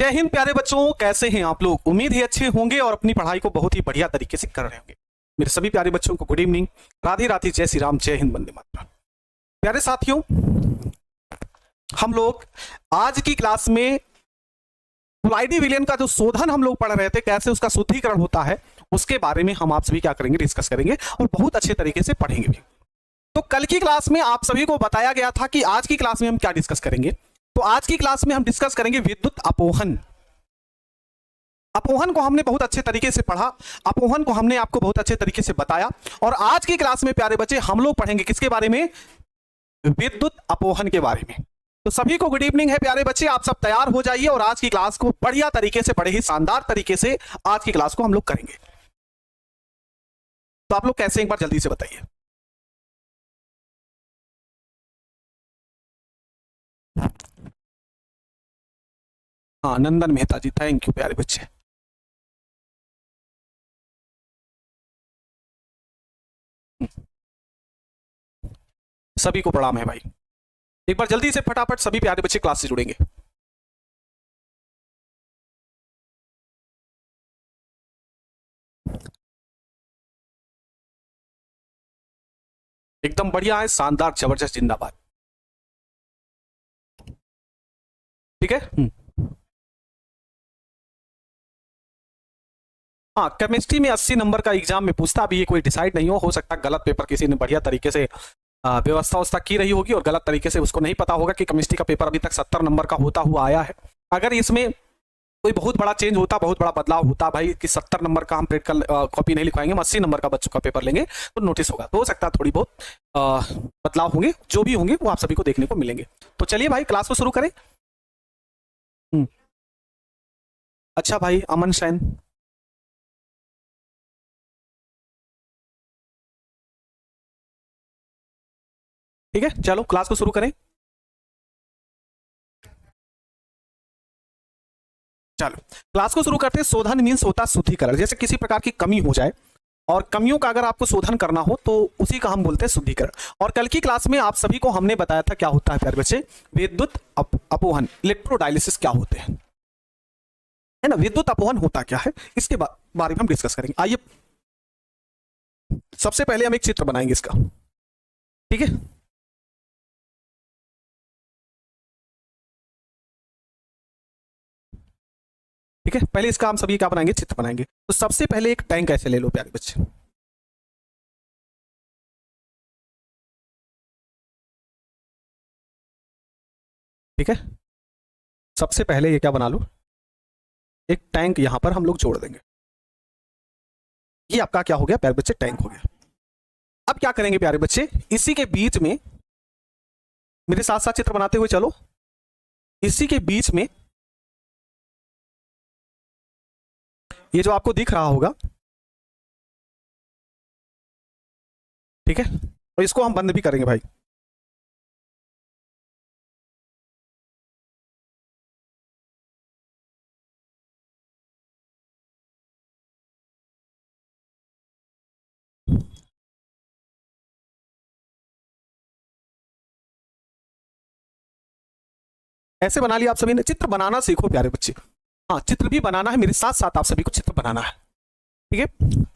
जय हिंद प्यारे बच्चों, कैसे हैं आप लोग। उम्मीद है अच्छे होंगे और अपनी पढ़ाई को बहुत ही बढ़िया तरीके से कर रहे होंगे। मेरे सभी प्यारे बच्चों को गुड इवनिंग, राधे राधे, जय श्री राम, जय हिंद, वंदे मातरम। प्यारे साथियों, हम लोग आज की क्लास में कोलाइडी विलयन का जो शोधन हम लोग पढ़ रहे थे, कैसे उसका शुद्धिकरण होता है, उसके बारे में हम आप सभी क्या करेंगे, डिस्कस करेंगे और बहुत अच्छे तरीके से पढ़ेंगे भी। तो कल की क्लास में आप सभी को बताया गया था कि आज की क्लास में हम क्या डिस्कस करेंगे। तो आज की क्लास में हम डिस्कस करेंगे विद्युत अपोहन। अपोहन को हमने बहुत अच्छे तरीके से पढ़ा, अपोहन को हमने आपको बहुत अच्छे तरीके से बताया। और आज की क्लास में प्यारे बच्चे हम लोग पढ़ेंगे किसके बारे में, विद्युत अपोहन के बारे में। तो सभी को गुड इवनिंग है प्यारे बच्चे, आप सब तैयार हो जाइए और आज की क्लास को बढ़िया तरीके से, बड़े ही शानदार तरीके से आज की क्लास को हम लोग करेंगे। तो आप लोग कैसे, एक बार जल्दी से बताइए। हाँ, नंदन मेहता जी, थैंक यू प्यारे बच्चे। सभी को प्रणाम है भाई। एक बार जल्दी से फटाफट सभी प्यारे बच्चे क्लास से जुड़ेंगे। एकदम बढ़िया है, शानदार, जबरदस्त, जिंदाबाद। ठीक है। हाँ, केमिस्ट्री में 80 नंबर का एग्जाम में पूछता, अभी ये कोई डिसाइड नहीं हो सकता गलत पेपर किसी ने बढ़िया तरीके से व्यवस्था की रही होगी और गलत तरीके से उसको नहीं पता होगा कि केमिस्ट्री का पेपर अभी तक 70 नंबर का होता हुआ आया है। अगर इसमें कोई बहुत बड़ा चेंज होता, बहुत बड़ा बदलाव होता भाई कि 70 नंबर का हम प्रैक्टिकल कॉपी नहीं लिखवाएंगे, हम 80 नंबर का बच्चों का पेपर लेंगे, तो नोटिस होगा। तो हो सकता है थोड़ी बहुत बदलाव होंगे, जो भी होंगे वो आप सभी को देखने को मिलेंगे। तो चलिए भाई क्लास को शुरू करें। अच्छा भाई, अमन शैन, ठीक है, चलो क्लास को शुरू करें। चलो क्लास को शुरू करते हैं। शोधन मीन्स होता शुद्धिकरण, जैसे किसी प्रकार की कमी हो जाए और कमियों का अगर आपको शोधन करना हो तो उसी का हम बोलते हैं शुद्धिकरण। और कल की क्लास में आप सभी को हमने बताया था क्या होता है प्यारे बच्चे, विद्युत अपोहन, इलेक्ट्रोडायलिसिस क्या होते हैं, है ना। विद्युत अपोहन होता क्या है, इसके बारे में हम डिस्कस करेंगे। आइए सबसे पहले हम एक चित्र बनाएंगे इसका, ठीक है। ठीक है, पहले इसका हम सभी क्या बनाएंगे, चित्र बनाएंगे। तो सबसे पहले एक टैंक ऐसे ले लो प्यारे बच्चे, ठीक है। सबसे पहले ये क्या बना लो, एक टैंक यहां पर हम लोग जोड़ देंगे। ये आपका क्या हो गया प्यारे बच्चे, टैंक हो गया। अब क्या करेंगे प्यारे बच्चे, इसी के बीच में, मेरे साथ साथ चित्र बनाते हुए चलो, इसी के बीच में ये जो आपको दिख रहा होगा, ठीक है, और इसको हम बंद भी करेंगे भाई। ऐसे बना लिया आप सभी ने। चित्र बनाना सीखो प्यारे बच्चे, हाँ चित्र भी बनाना है, मेरे साथ साथ आप सभी को चित्र बनाना है, ठीक है।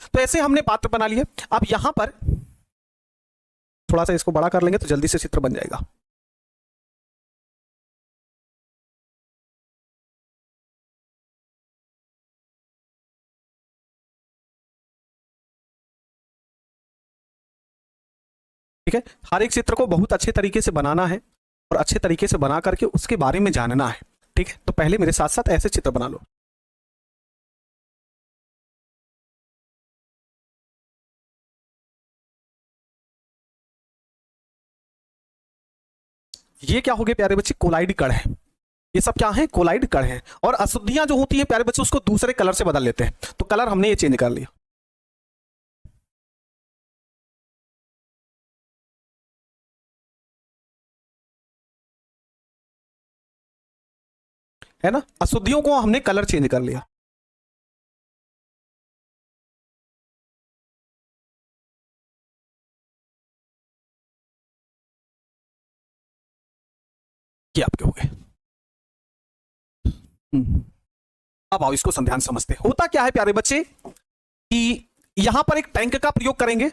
तो ऐसे हमने पात्र बना लिए। अब यहां पर थोड़ा सा इसको बड़ा कर लेंगे तो जल्दी से चित्र बन जाएगा। ठीक है, हर एक चित्र को बहुत अच्छे तरीके से बनाना है और अच्छे तरीके से बना करके उसके बारे में जानना है, ठीक है। तो पहले मेरे साथ साथ ऐसे चित्र बना लो, ये क्या हो गए प्यारे बच्चे, कोलाइड कण है। ये सब क्या है, कोलाइड कण है। और अशुद्धियां जो होती हैं प्यारे बच्चे, उसको दूसरे कलर से बदल लेते हैं। तो कलर हमने ये चेंज कर लिया, है ना। अशुद्धियों को हमने कलर चेंज कर लिया। ये आपके हो गए। अब आओ इसको ध्यान समझते हैं। होता क्या है प्यारे बच्चे कि यहां पर एक टैंक का प्रयोग करेंगे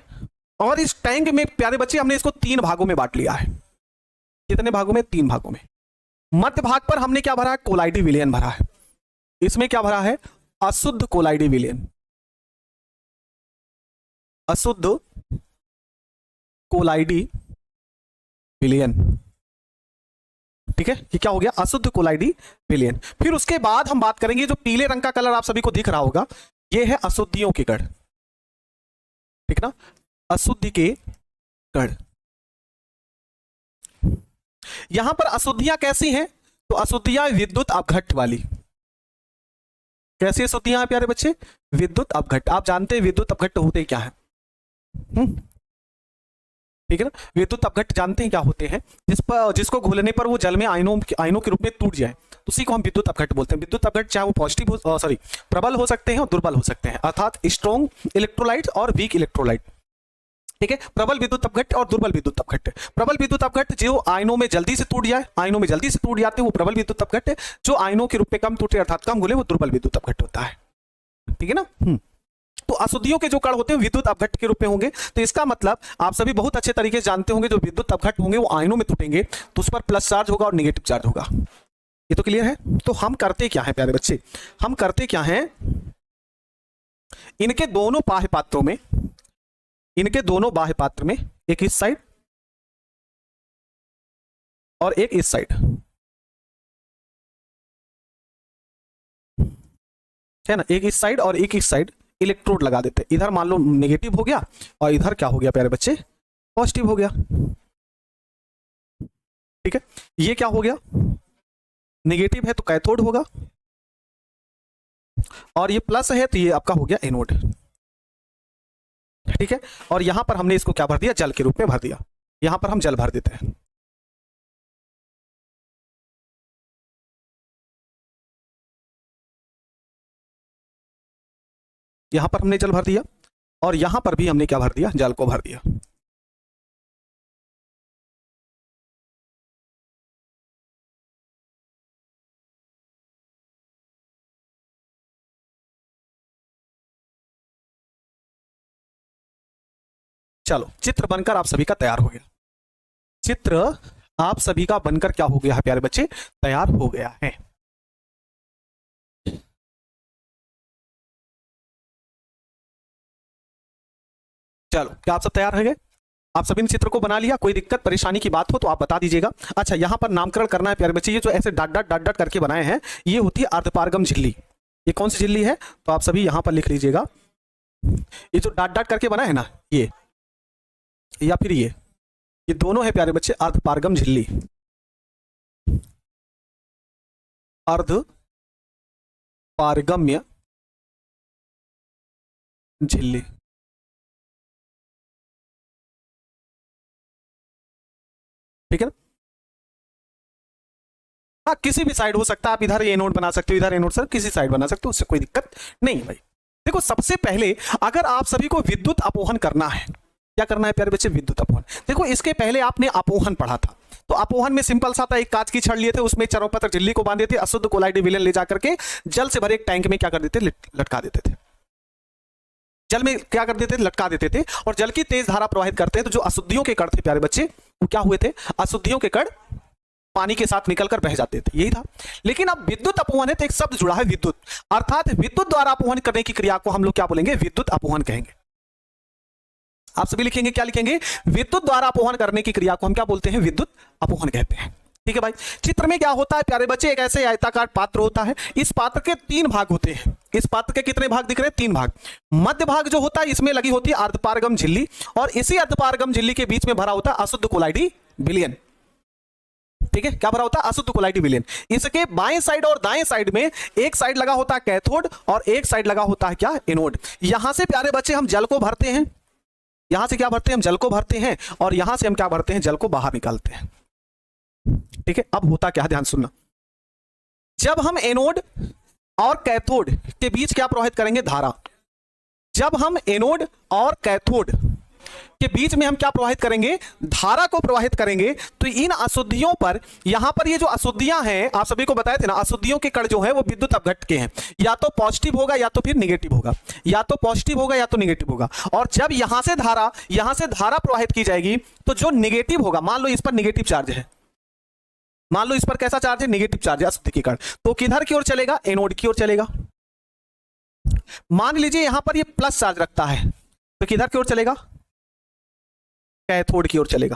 और इस टैंक में प्यारे बच्चे हमने इसको 3 भागों में बांट लिया है। कितने भागों में? 3 भागों में। मध्य भाग पर हमने क्या भरा है? कोलाइडी विलयन भरा है। इसमें क्या भरा है? अशुद्ध कोलाइडी विलयन। अशुद्ध कोलाइडी विलयन, ठीक है, ये क्या हो गया? अशुद्ध कोलाइडी विलयन। फिर उसके बाद हम बात करेंगे, जो पीले रंग का कलर आप सभी को दिख रहा होगा, ये है अशुद्धियों के कण, ठीक ना, अशुद्धि के कण। यहां पर अशुद्धियां कैसी हैं? तो अशुद्धियां विद्युत अपघट्ट वाली। कैसी अशुद्धियां हैं प्यारे बच्चे? विद्युत अपघट्ट। आप जानते हैं विद्युत अपघट्ट होते क्या है? ठीक है ना, विद्युत अपघट्ट जानते हैं क्या होते हैं? जिसको घुलने पर वो जल में आयनों के रूप में टूट जाए, तो उसी को हम विद्युत अपघट्ट बोलते हैं। विद्युत अपघट्ट चाहे वो पॉजिटिव हो, प्रबल हो सकते हैं और दुर्बल हो सकते हैं, अर्थात स्ट्रॉन्ग इलेक्ट्रोलाइट और वीक इलेक्ट्रोलाइट। ठीक है, प्रबल विद्युत अपघट्ट और दुर्बल विद्युत अपघट्ट। प्रबल विद्युत अपघट्ट जो आयनों में जल्दी से टूट जाए, आयनों में जल्दी से टूट जाते हैं, वो प्रबल विद्युत अपघट्ट है। जो आयनों के रूप में कम टूटे अर्थात कम घुले, वो दुर्बल विद्युत अपघट्ट होता है। ठीक है ना। तो अशुद्धियों के जो कण होते हैं विद्युत अपघट्ट के रूप में होंगे। तो इसका मतलब आप सभी बहुत अच्छे तरीके से जानते होंगे, जो विद्युत अपघट्ट होंगे वो आयनों में टूटेंगे, तो उस पर प्लस चार्ज होगा और नेगेटिव चार्ज होगा। ये तो क्लियर है। तो हम करते क्या है प्यारे बच्चे? हम करते क्या है, इनके दोनों बाह्य पात्रों में, इनके दोनों बाह्य पात्र में, एक इस साइड और एक इस साइड, है ना, एक इस साइड और एक इस साइड इलेक्ट्रोड लगा देते हैं। इधर मान लो नेगेटिव हो गया और इधर क्या हो गया प्यारे बच्चे? पॉजिटिव हो गया। ठीक है, ये क्या हो गया? नेगेटिव है तो कैथोड होगा, और ये प्लस है तो ये आपका हो गया एनोड। ठीक है, और यहां पर हमने इसको क्या भर दिया? जल के रूप में भर दिया। यहां पर हम जल भर देते हैं। यहां पर हमने जल भर दिया और यहां पर भी हमने क्या भर दिया? जल को भर दिया। चलो, चित्र बनकर आप सभी का तैयार हो गया। चित्र आप सभी का बनकर क्या हो गया है प्यारे बच्चे? तैयार हो गया है। चलो, क्या आप सब तैयार हो गए? आप सभी ने चित्र को बना लिया? कोई दिक्कत परेशानी की बात हो तो आप बता दीजिएगा। अच्छा, यहां पर नामकरण करना है प्यारे बच्चे। ये जो ऐसे डॉट डॉट डॉट डॉट करके बनाए हैं, ये होती है अर्धपारगम झिल्ली। ये कौन सी झिल्ली है? तो आप सभी यहां पर लिख लीजिएगा। ये जो डॉट डॉट करके बना है ना, ये या फिर ये दोनों है प्यारे बच्चे अर्धपारगम झिल्ली। अर्धपारगम्य झिल्ली। ठीक है ना। हाँ, किसी भी साइड हो सकता है। आप इधर ये नोट बना सकते हो, इधर ये नोट, सर किसी साइड बना सकते हो, उससे कोई दिक्कत नहीं है भाई। देखो, सबसे पहले अगर आप सभी को विद्युत अपोहन करना है, क्या करना है प्यारे बच्चे? विद्युत अपोहन। देखो, इसके पहले आपने अपोहन पढ़ा था, तो अपोहन में सिंपल सा था, एक कांच की छड़ लिए थे, उसमें चरोपत्र झिल्ली को बांधे थे, अशुद्ध कोलाइडी विलयन ले जाकर के जल से भरे एक टैंक में क्या कर देते? लटका देते थे। जल में क्या कर देते थे? लटका देते थे, और जल की तेज धारा प्रवाहित करते हैं, तो जो अशुद्धियों के कण थे प्यारे बच्चे, वो क्या हुए थे? अशुद्धियों के कण पानी के साथ निकलकर बह जाते थे, यही था। लेकिन अब विद्युत अपोहन है तो एक शब्द जुड़ा है, विद्युत, अर्थात विद्युत द्वारा अपोहन करने की क्रिया को हम लोग क्या बोलेंगे? विद्युत अपोहन कहेंगे। आप सभी लिखेंगे, क्या लिखेंगे? विद्युत द्वारा अपोहन करने की क्रिया को हम क्या बोलते हैं? विद्युत अपोहन कहते हैं। ठीक है भाई। चित्र में क्या होता है प्यारे बच्चे? एक ऐसे आयताकार पात्र होता है। इस पात्र के 3 भाग होते हैं। इस पात्र के कितने भाग दिख रहे हैं? 3 भाग। मध्य भाग जो होता है, इसमें लगी होती है अर्धपारगम झिल्ली, और इसी अर्धपारगम झिल्ली के बीच में भरा होता है अशुद्ध कोलाइडी विलयन। ठीक है, क्या भरा होता है? अशुद्ध कोलाइडी विलयन। इसके बाएं साइड और दाएं साइड में एक साइड लगा होता है कैथोड और एक साइड लगा होता है क्या? एनोड। यहां से प्यारे बच्चे हम जल को भरते हैं, यहां से क्या भरते हैं? हम जल को भरते हैं, और यहां से हम क्या भरते हैं? जल को बाहर निकालते हैं। ठीक है, अब होता क्या? ध्यान सुनना। जब हम एनोड और कैथोड के बीच क्या प्रवाहित करेंगे? धारा। जब हम एनोड और कैथोड के बीच में हम क्या प्रवाहित करेंगे, धारा को प्रवाहित करेंगे। तो इन अशुद्धियों पर, यहां पर ये जो अशुद्धियां हैं आप सभी को बताए थे ना, अशुद्धियों के कण जो है वो विद्युत अपघट्ट के हैं, या तो पॉजिटिव होगा या तो फिर निगेटिव होगा, या तो पॉजिटिव होगा या तो निगेटिव होगा। और जब यहां से धारा प्रवाहित की जाएगी तो जो निगेटिव होगा, मान लो इस पर निगेटिव चार्ज है, मान लो इस पर कैसा चार्ज है, निगेटिव चार्ज है अशुद्धि के कारण, तो किधर की ओर चलेगा, एनोड की ओर चलेगा। मान लीजिए यहां पर ये प्लस चार्ज रखता है तो किधर की ओर चलेगा, कैथोड की ओर चलेगा।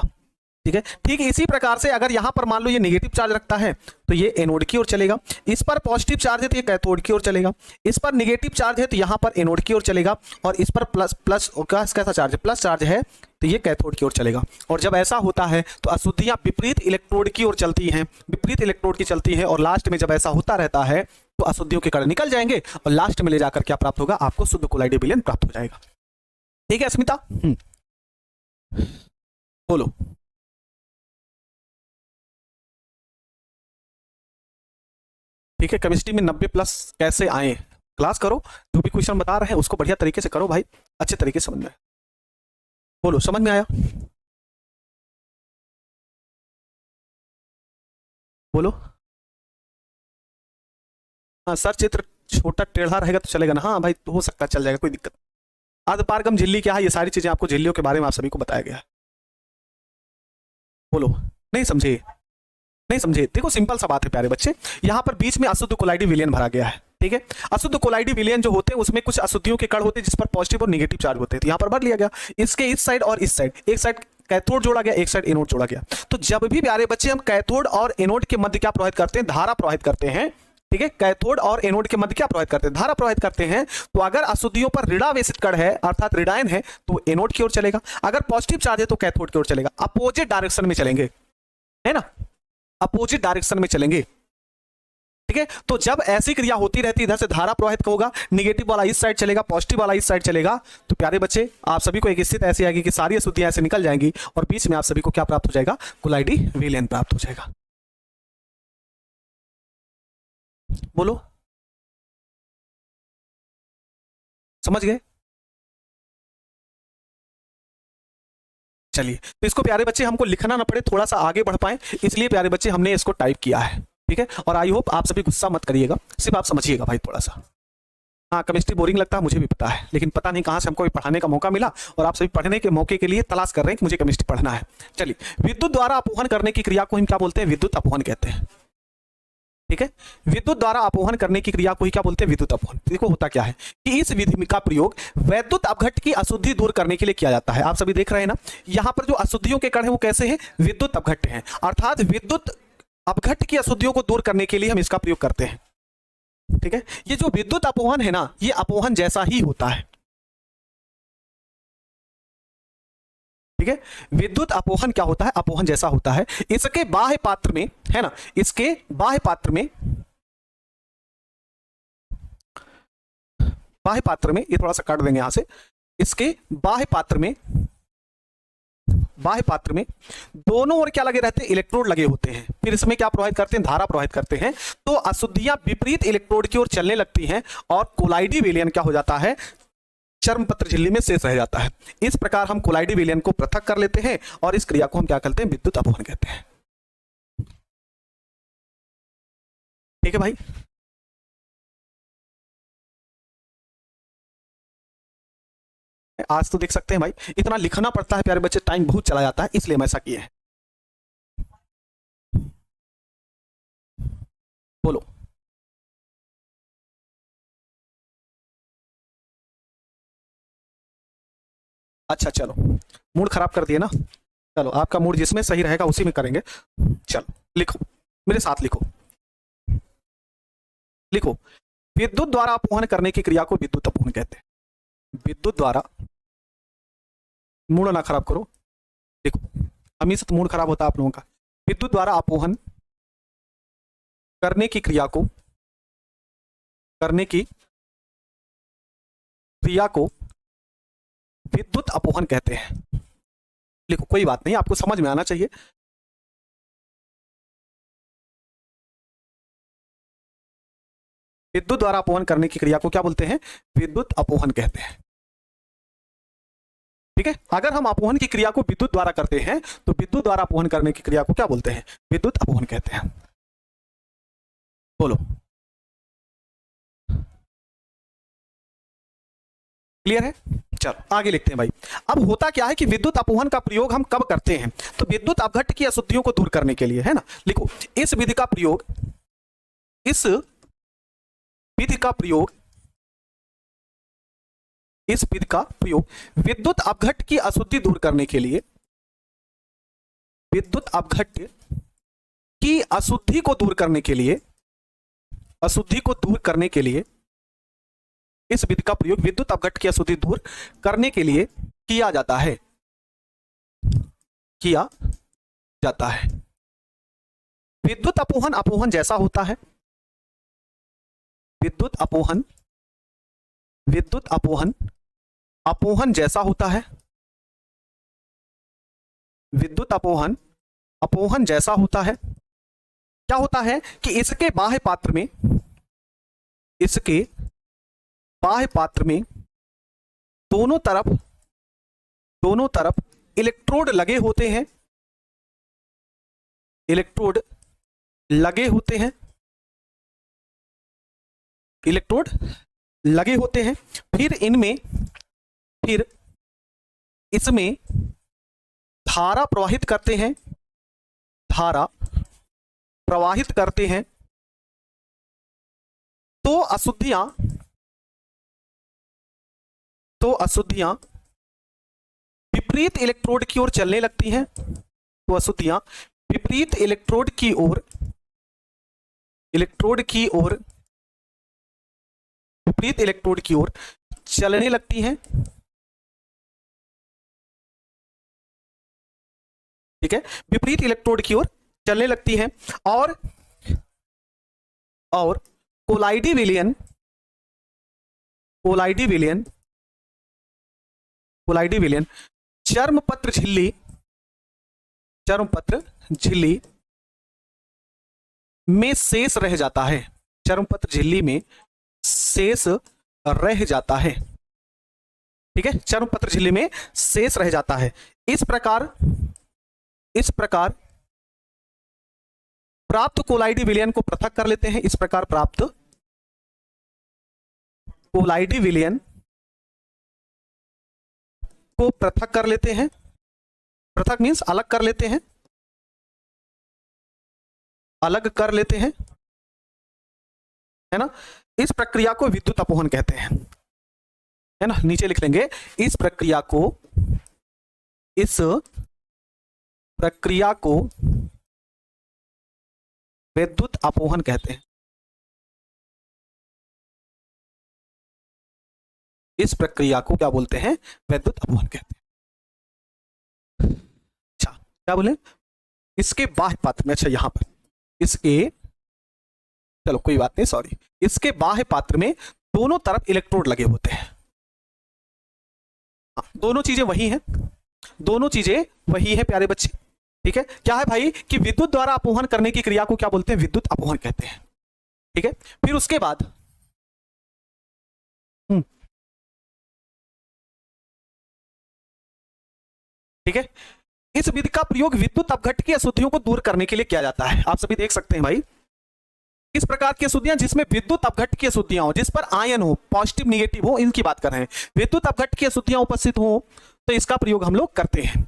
ठीक है, ठीक इसी प्रकार से अगर यहां पर मान लो ये नेगेटिव चार्ज रखता है तो ये एनोड की ओर चलेगा, इस पर पॉजिटिव चार्ज है तो ये कैथोड की ओर चलेगा, इस पर नेगेटिव चार्ज है तो यहां पर एनोड की ओर चलेगा, और इस पर प्लस कैसा चार्ज है, प्लस चार्ज है तो ये कैथोड की ओर चलेगा। और जब ऐसा होता है तो अशुद्धियां विपरीत इलेक्ट्रोड की ओर चलती हैं, विपरीत इलेक्ट्रोड की चलती है, और लास्ट में जब ऐसा होता रहता है तो अशुद्धियों के कण निकल जाएंगे और लास्ट में ले जाकर क्या प्राप्त होगा, आपको शुद्ध कोलाइडी विलयन प्राप्त हो जाएगा। ठीक है अस्मिता, बोलो। ठीक है, केमिस्ट्री में 90+ कैसे आए, क्लास करो, जो भी क्वेश्चन बता रहे हैं उसको बढ़िया तरीके से करो भाई, अच्छे तरीके से समझ में। बोलो, समझ में आया, बोलो। हाँ, सर चित्र छोटा टेढ़ा रहेगा तो चलेगा ना, हाँ भाई तो हो सकता है, चल जाएगा, कोई दिक्कत। आदपारगम झिल्ली क्या है, ये सारी चीजें आपको झिल्लियों के बारे में आप सभी को बताया गया है। बोलो, नहीं समझे, नहीं समझे, देखो सिंपल सा बात है प्यारे बच्चे, यहां पर बीच में अशुद्ध कोलाइडी विलयन भरा गया है। ठीक है, अशुद्ध कोलाइडी विलयन जो होते हैं उसमें कुछ अशुद्धियों के कण होते हैं जिस पर पॉजिटिव और नेगेटिव चार्ज होते हैं, तो यहां पर भर लिया गया, इसके इस साइड और इस साइड, एक साइड कैथोड जोड़ा गया, एक साइड एनोड जोड़ा गया। तो जब भी प्यारे बच्चे हम कैथोड और एनोड के मध्य क्या प्रवाहित करते हैं, धारा प्रवाहित करते हैं। ठीक है, कैथोड और एनोड के मध्य क्या प्रवाहित करते हैं, धारा प्रवाहित करते हैं। तो अगर अशुद्धियों पर ऋणावेशित कण है अर्थात ऋणायन है तो एनोड की ओर चलेगा, अगर पॉजिटिव चार्ज है तो कैथोड की ओर चलेगा, अपोजिट डायरेक्शन में चलेंगे, है ना, अपोजिट डायरेक्शन में चलेंगे। ठीक है, तो जब ऐसी क्रिया होती रहती, इधर से धारा प्रवाहित होगा, निगेटिव वाला इस साइड चलेगा, पॉजिटिव वाला इस साइड चलेगा, तो प्यारे बच्चे आप सभी को एक स्थिति ऐसी आएगी कि सारी अशुद्धियां ऐसे निकल जाएंगी और बीच में आप सभी को क्या प्राप्त हो जाएगा, कोलाइडी विलयन प्राप्त हो जाएगा। बोलो, समझ गए। चलिए, तो इसको प्यारे बच्चे हमको लिखना ना पड़े, थोड़ा सा आगे बढ़ पाए, इसलिए प्यारे बच्चे हमने इसको टाइप किया है। ठीक है, और आई होप आप सभी गुस्सा मत करिएगा, सिर्फ आप समझिएगा भाई थोड़ा सा। हाँ, केमिस्ट्री बोरिंग लगता है मुझे भी पता है, लेकिन पता नहीं कहाँ से हमको पढ़ाने का मौका मिला और आप सभी पढ़ने के मौके के लिए तलाश कर रहे हैं कि मुझे केमिस्ट्री पढ़ना है। चलिए, विद्युत द्वारा अपवहन करने की क्रिया को हम क्या बोलते हैं, विद्युत अपवहन कहते हैं। ठीक है, विद्युत द्वारा अपवहन करने की क्रिया को ही क्या बोलते हैं, विद्युत अपवहन। देखो होता क्या है कि इस विधि का प्रयोग वैद्युत अपघट्ट की अशुद्धि दूर करने के लिए किया जाता है। आप सभी देख रहे हैं ना, यहां पर जो अशुद्धियों के कण है वो कैसे हैं, विद्युत अपघट्ट हैं, अर्थात विद्युत अपघट्ट की अशुद्धियों को दूर करने के लिए हम इसका प्रयोग करते हैं। ठीक है, ये जो विद्युत अपवहन है ना, ये अपवहन जैसा ही होता है। ठीक है, विद्युत अपवहन क्या होता है, अपवहन जैसा होता है। इसके बाह्य पात्र में, है ना, इसके बाह्य पात्र में, बाह्य पात्र में, ये थोड़ा सा काट देंगे यहां से, इसके बाह्य पात्र में, बाह्य पात्र में दोनों ओर क्या लगे रहते हैं, इलेक्ट्रोड लगे होते हैं। फिर इसमें क्या प्रवाहित करते हैं, धारा प्रवाहित करते हैं। तो अशुद्धियां विपरीत इलेक्ट्रोड की ओर चलने लगती हैं और कोलाइडी विलयन क्या हो जाता है, चर्मपत्र झिल्ली में शेष रह जाता है। इस प्रकार हम कोलाइडी विलयन को पृथक कर लेते हैं और इस क्रिया को हम क्या कहते हैं, विद्युत अपवहन कहते हैं। ठीक है भाई, आज तो देख सकते हैं भाई इतना लिखना पड़ता है प्यारे बच्चे, टाइम बहुत चला जाता है, इसलिए हम ऐसा किए हैं। बोलो, अच्छा चलो, मूड खराब कर दिए ना, चलो आपका मूड जिसमें सही रहेगा उसी में करेंगे। चलो लिखो, मेरे साथ लिखो, लिखो, विद्युत द्वारा अपवहन करने की क्रिया को विद्युत अपवहन कहते हैं। विद्युत द्वारा, मूड ना खराब करो, देखो हमेशा तो मूड खराब होता है आप लोगों का। विद्युत द्वारा अपवहन करने की क्रिया को, करने की क्रिया को विद्युत अपवहन कहते हैं। लिखो, कोई बात नहीं, आपको समझ में आना चाहिए। विद्युत द्वारा अपवहन करने की क्रिया को क्या बोलते हैं, विद्युत अपवहन कहते हैं। ठीक है, अगर हम अपवहन की क्रिया को विद्युत द्वारा करते हैं तो विद्युत द्वारा अपवहन करने की क्रिया को क्या बोलते हैं? विद्युत अपवहन कहते हैं। बोलो, क्लियर है? चलो आगे लिखते हैं भाई। अब होता क्या है कि विद्युत अपवहन का प्रयोग हम कब करते हैं? तो विद्युत अपघट्ट की अशुद्धियों को दूर करने के लिए, है ना। लिखो, इस विधि का प्रयोग, इस विधि का प्रयोग, इस विधि का प्रयोग विद्युत अपघट्ट की अशुद्धि दूर करने के लिए, विद्युत अपघट्ट की अशुद्धि को दूर करने के लिए, अशुद्धि को दूर करने के लिए इस विधि का प्रयोग विद्युत अपघट्ट की अशुद्धि दूर करने के लिए किया जाता है, किया जाता है। विद्युत अपवहन अपवहन जैसा होता है, विद्युत अपवहन, विद्युत अपवहन अपवहन जैसा होता है, विद्युत अपवहन अपवहन जैसा होता है। क्या होता है कि इसके बाह्य पात्र में, इसके बाह्य पात्र में दोनों तरफ इलेक्ट्रोड लगे होते हैं, इलेक्ट्रोड लगे होते हैं, इलेक्ट्रोड लगे होते हैं। फिर इसमें धारा प्रवाहित करते हैं, धारा प्रवाहित करते हैं। तो अशुद्धियां विपरीत इलेक्ट्रोड की ओर चलने लगती हैं, तो अशुद्धियां विपरीत इलेक्ट्रोड की ओर, विपरीत इलेक्ट्रोड की ओर चलने लगती हैं। ठीक है, विपरीत इलेक्ट्रोड की ओर चलने लगती हैं। और कोलाइडी विलयन चर्मपत्र झिल्ली में शेष रह जाता है, चर्मपत्र झिल्ली में शेष रह जाता है। ठीक है, चर्मपत्र झिल्ली में शेष रह जाता है। इस प्रकार प्राप्त कोलाइडी विलयन को पृथक कर लेते हैं। इस प्रकार प्राप्त कोलाइडी विलयन को पृथक कर लेते हैं। पृथक मीन्स अलग कर लेते हैं, अलग कर लेते हैं, है ना। इस प्रक्रिया को विद्युत अपवहन कहते हैं, है ना। नीचे लिख लेंगे, इस प्रक्रिया को विद्युत अपवहन कहते हैं। इस प्रक्रिया को क्या बोलते हैं? विद्युत अपवहन कहते हैं। अच्छा, क्या बोले? इसके बाह्य पात्र में, अच्छा यहां पर इसके, चलो कोई बात नहीं, सॉरी, इसके बाह्य पात्र में दोनों तरफ इलेक्ट्रोड लगे होते हैं। दोनों चीजें वही हैं, दोनों चीजें वही हैं प्यारे बच्चे। ठीक है, क्या है भाई कि विद्युत द्वारा अपवहन करने की क्रिया को क्या बोलते हैं? विद्युत अपवहन कहते हैं। ठीक है, फिर उसके बाद ठीक है, इस विधि का प्रयोग विद्युत अपघट्ट की अशुद्धियों को दूर करने के लिए किया जाता है। आप सभी देख सकते हैं भाई, इस प्रकार की अशुद्धियां जिसमें विद्युत अपघट्ट की अशुद्धियां हो, जिस पर आयन हो, पॉजिटिव निगेटिव हो, इनकी बात कर रहे हैं। विद्युत अपघट्ट की अशुद्धियां उपस्थित हो तो इसका प्रयोग हम लोग करते हैं।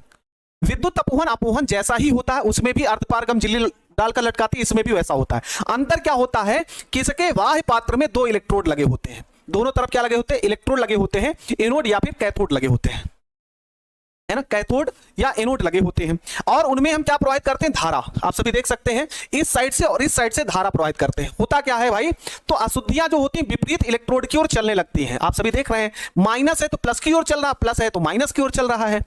विद्युत अपवहन अपवहन जैसा ही होता है, उसमें भी अर्धपारगम झिल्ली डालकर लटकाती है, इसमें भी वैसा होता है। अंतर क्या होता है कि इसके बाह्य पात्र में दो इलेक्ट्रोड लगे होते हैं, दोनों तरफ क्या लगे होते हैं? इलेक्ट्रोड लगे होते हैं, एनोड या फिर कैथोड लगे होते हैं, है ना। कैथोड या एनोड लगे होते हैं और उनमें हम क्या प्रवाहित करते हैं? धारा। आप सभी देख सकते हैं, इस साइड से और इस साइड से धारा प्रवाहित करते हैं। होता क्या है भाई, तो अशुद्धियां जो होती हैं विपरीत इलेक्ट्रोड की ओर चलने लगती हैं। आप सभी देख रहे हैं, माइनस है तो प्लस की ओर चल रहा है, प्लस है तो माइनस की ओर चल रहा है।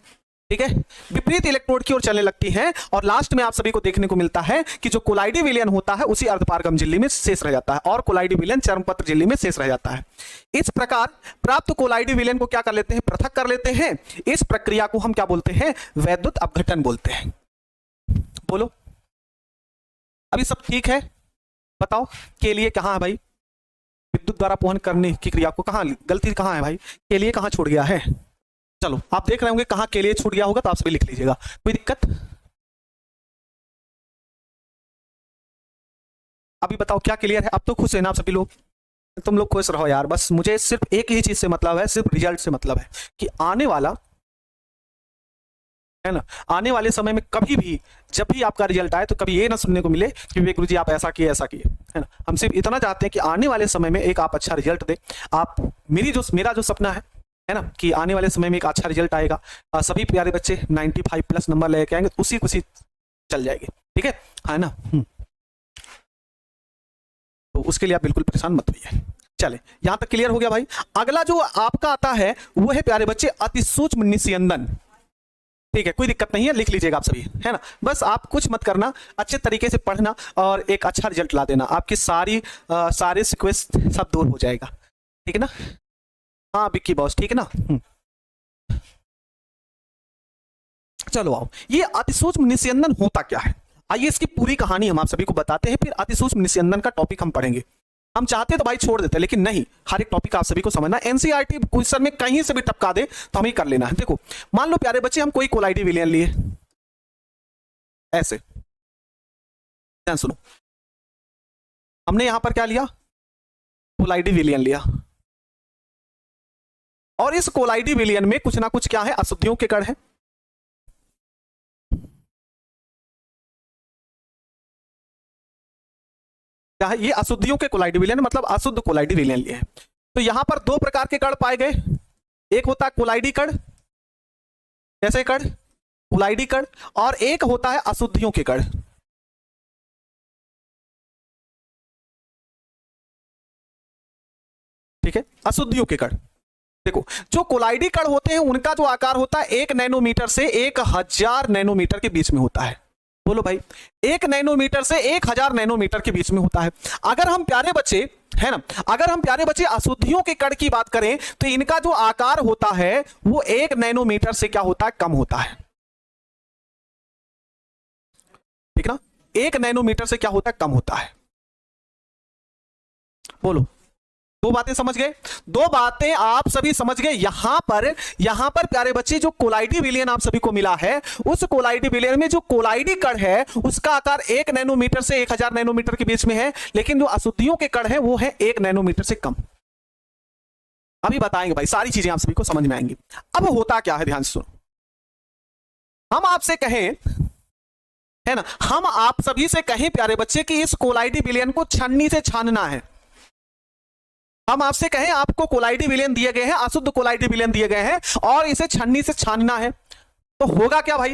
ठीक है, विपरीत इलेक्ट्रोड की ओर चलने लगती हैं और लास्ट में आप सभी को देखने को मिलता है कि जो कोलाइडी विलयन होता है उसी अर्धपारगम झिल्ली में शेष रह जाता है और कोलाइडी विलयन चर्मपत्र झिल्ली में शेष रह जाता है। इस प्रकार प्राप्त कोलाइडी विलयन को क्या कर लेते हैं? पृथक कर लेते हैं। इस प्रक्रिया को हम क्या बोलते हैं? वैद्युत अपघटन बोलते हैं। बोलो, अभी सब ठीक है? बताओ के लिए कहां है भाई? विद्युत द्वारा अपवहन करने की क्रिया को कहां, गलती कहां है भाई? के लिए कहां छोड़ गया है? चलो आप देख रहे होंगे कहाँ के लिए छूट गया होगा, तो आप सभी लिख लीजिएगा, कोई दिक्कत? अभी बताओ क्या क्लियर है? अब तो खुश है ना आप सभी लोग? तुम लोग खुश रहो यार, बस मुझे सिर्फ एक ही चीज से मतलब है, सिर्फ रिजल्ट से मतलब है कि आने वाला है ना, आने वाले समय में कभी भी जब भी आपका रिजल्ट आए तो कभी ये ना सुनने को मिले कि वे गुरुजी आप ऐसा किए ऐसा किए, है ना। हम सिर्फ इतना चाहते हैं कि आने वाले समय में एक आप अच्छा रिजल्ट दे। आप मेरा जो सपना है ना, कि आने वाले समय में एक अच्छा रिजल्ट आएगा, सभी प्यारे बच्चे 95 प्लस नंबर लेके आएंगे, उसी खुशी चल जाएगी, ठीक है ना। तो उसके लिए आप बिल्कुल परेशान मत होइए। चले, यहां तक क्लियर हो गया भाई। अगला जो आपका आता है वो है प्यारे बच्चे अति सूक्ष्म निस्यंदन। ठीक है, कोई दिक्कत नहीं है, लिख लीजिएगा आप सभी, है ना। बस आप कुछ मत करना, अच्छे तरीके से पढ़ना और एक अच्छा रिजल्ट ला देना, आपकी सारे सिक्वेंस सब दूर हो जाएगा, ठीक है ना। हाँ विक्की बॉस, ठीक है ना। चलो आओ, ये अतिसूक्ष्म निस्यंदन होता क्या है, आइए इसकी पूरी कहानी हम आप सभी को बताते हैं, फिर अतिसूक्ष्म निस्यंदन का टॉपिक हम पढ़ेंगे। हम चाहते तो भाई छोड़ देते, लेकिन नहीं, हर एक टॉपिक आप सभी को समझना। एनसीईआरटी क्वेश्चन में कहीं से भी टपका दे तो हमें कर लेना है। देखो, मान लो प्यारे बच्चे हम कोई कोलाइडी विलयन लिए, ऐसे ध्यान सुनो, हमने यहां पर क्या लिया, कोलाइडी विलयन लिया, और इस कोलाइडी विलयन में कुछ ना कुछ क्या है, अशुद्धियों के कण है। क्या है ये, अशुद्धियों के कोलाइडी विलयन, मतलब अशुद्ध कोलाइडी विलयन लिए हैं। तो यहां पर दो प्रकार के कण पाए गए, एक होता है कोलाइडी कण, कैसे कण, कोलाइडी कण, और एक होता है अशुद्धियों के कण। ठीक है, अशुद्धियों के कण। देखो, जो कोलाइडी कण होते हैं उनका जो आकार होता है 1 नैनोमीटर से 1000 नैनोमीटर के बीच में होता है। बोलो भाई, 1 नैनोमीटर से 1000 नैनोमीटर के बीच में होता है। अगर हम प्यारे बच्चे, है ना, अगर हम प्यारे बच्चे अशुद्धियों के कण की बात करें तो इनका जो आकार होता है वो 1 नैनोमीटर से क्या होता है, कम होता है। ठीक है ना, 1 नैनोमीटर से क्या होता है, कम होता है। बोलो, दो बातें समझ गए, दो बातें आप सभी समझ गए। यहां पर प्यारे बच्चे जो कोलाइडी विलयन आप सभी को मिला है, उस कोलाइडी विलयन में जो कोलाइडी कण है उसका आकार 1 नैनोमीटर से 1000 नैनोमीटर के बीच में है, लेकिन जो अशुद्धियों के कण है वो है 1 नैनोमीटर से कम। अभी बताएंगे भाई, सारी चीजें आप सभी को समझ में आएंगी। अब होता क्या है, ध्यान से सुनो, हम आपसे कहें, है ना, हम आप सभी से कहें प्यारे बच्चे कि इस कोलाइडी विलयन को छन्नी से छानना है। हम आपसे कहें आपको कोलाइडी विलयन दिए गए हैं, अशुद्ध कोलाइडी विलयन दिए गए हैं और इसे छन्नी से छानना है, तो होगा क्या भाई,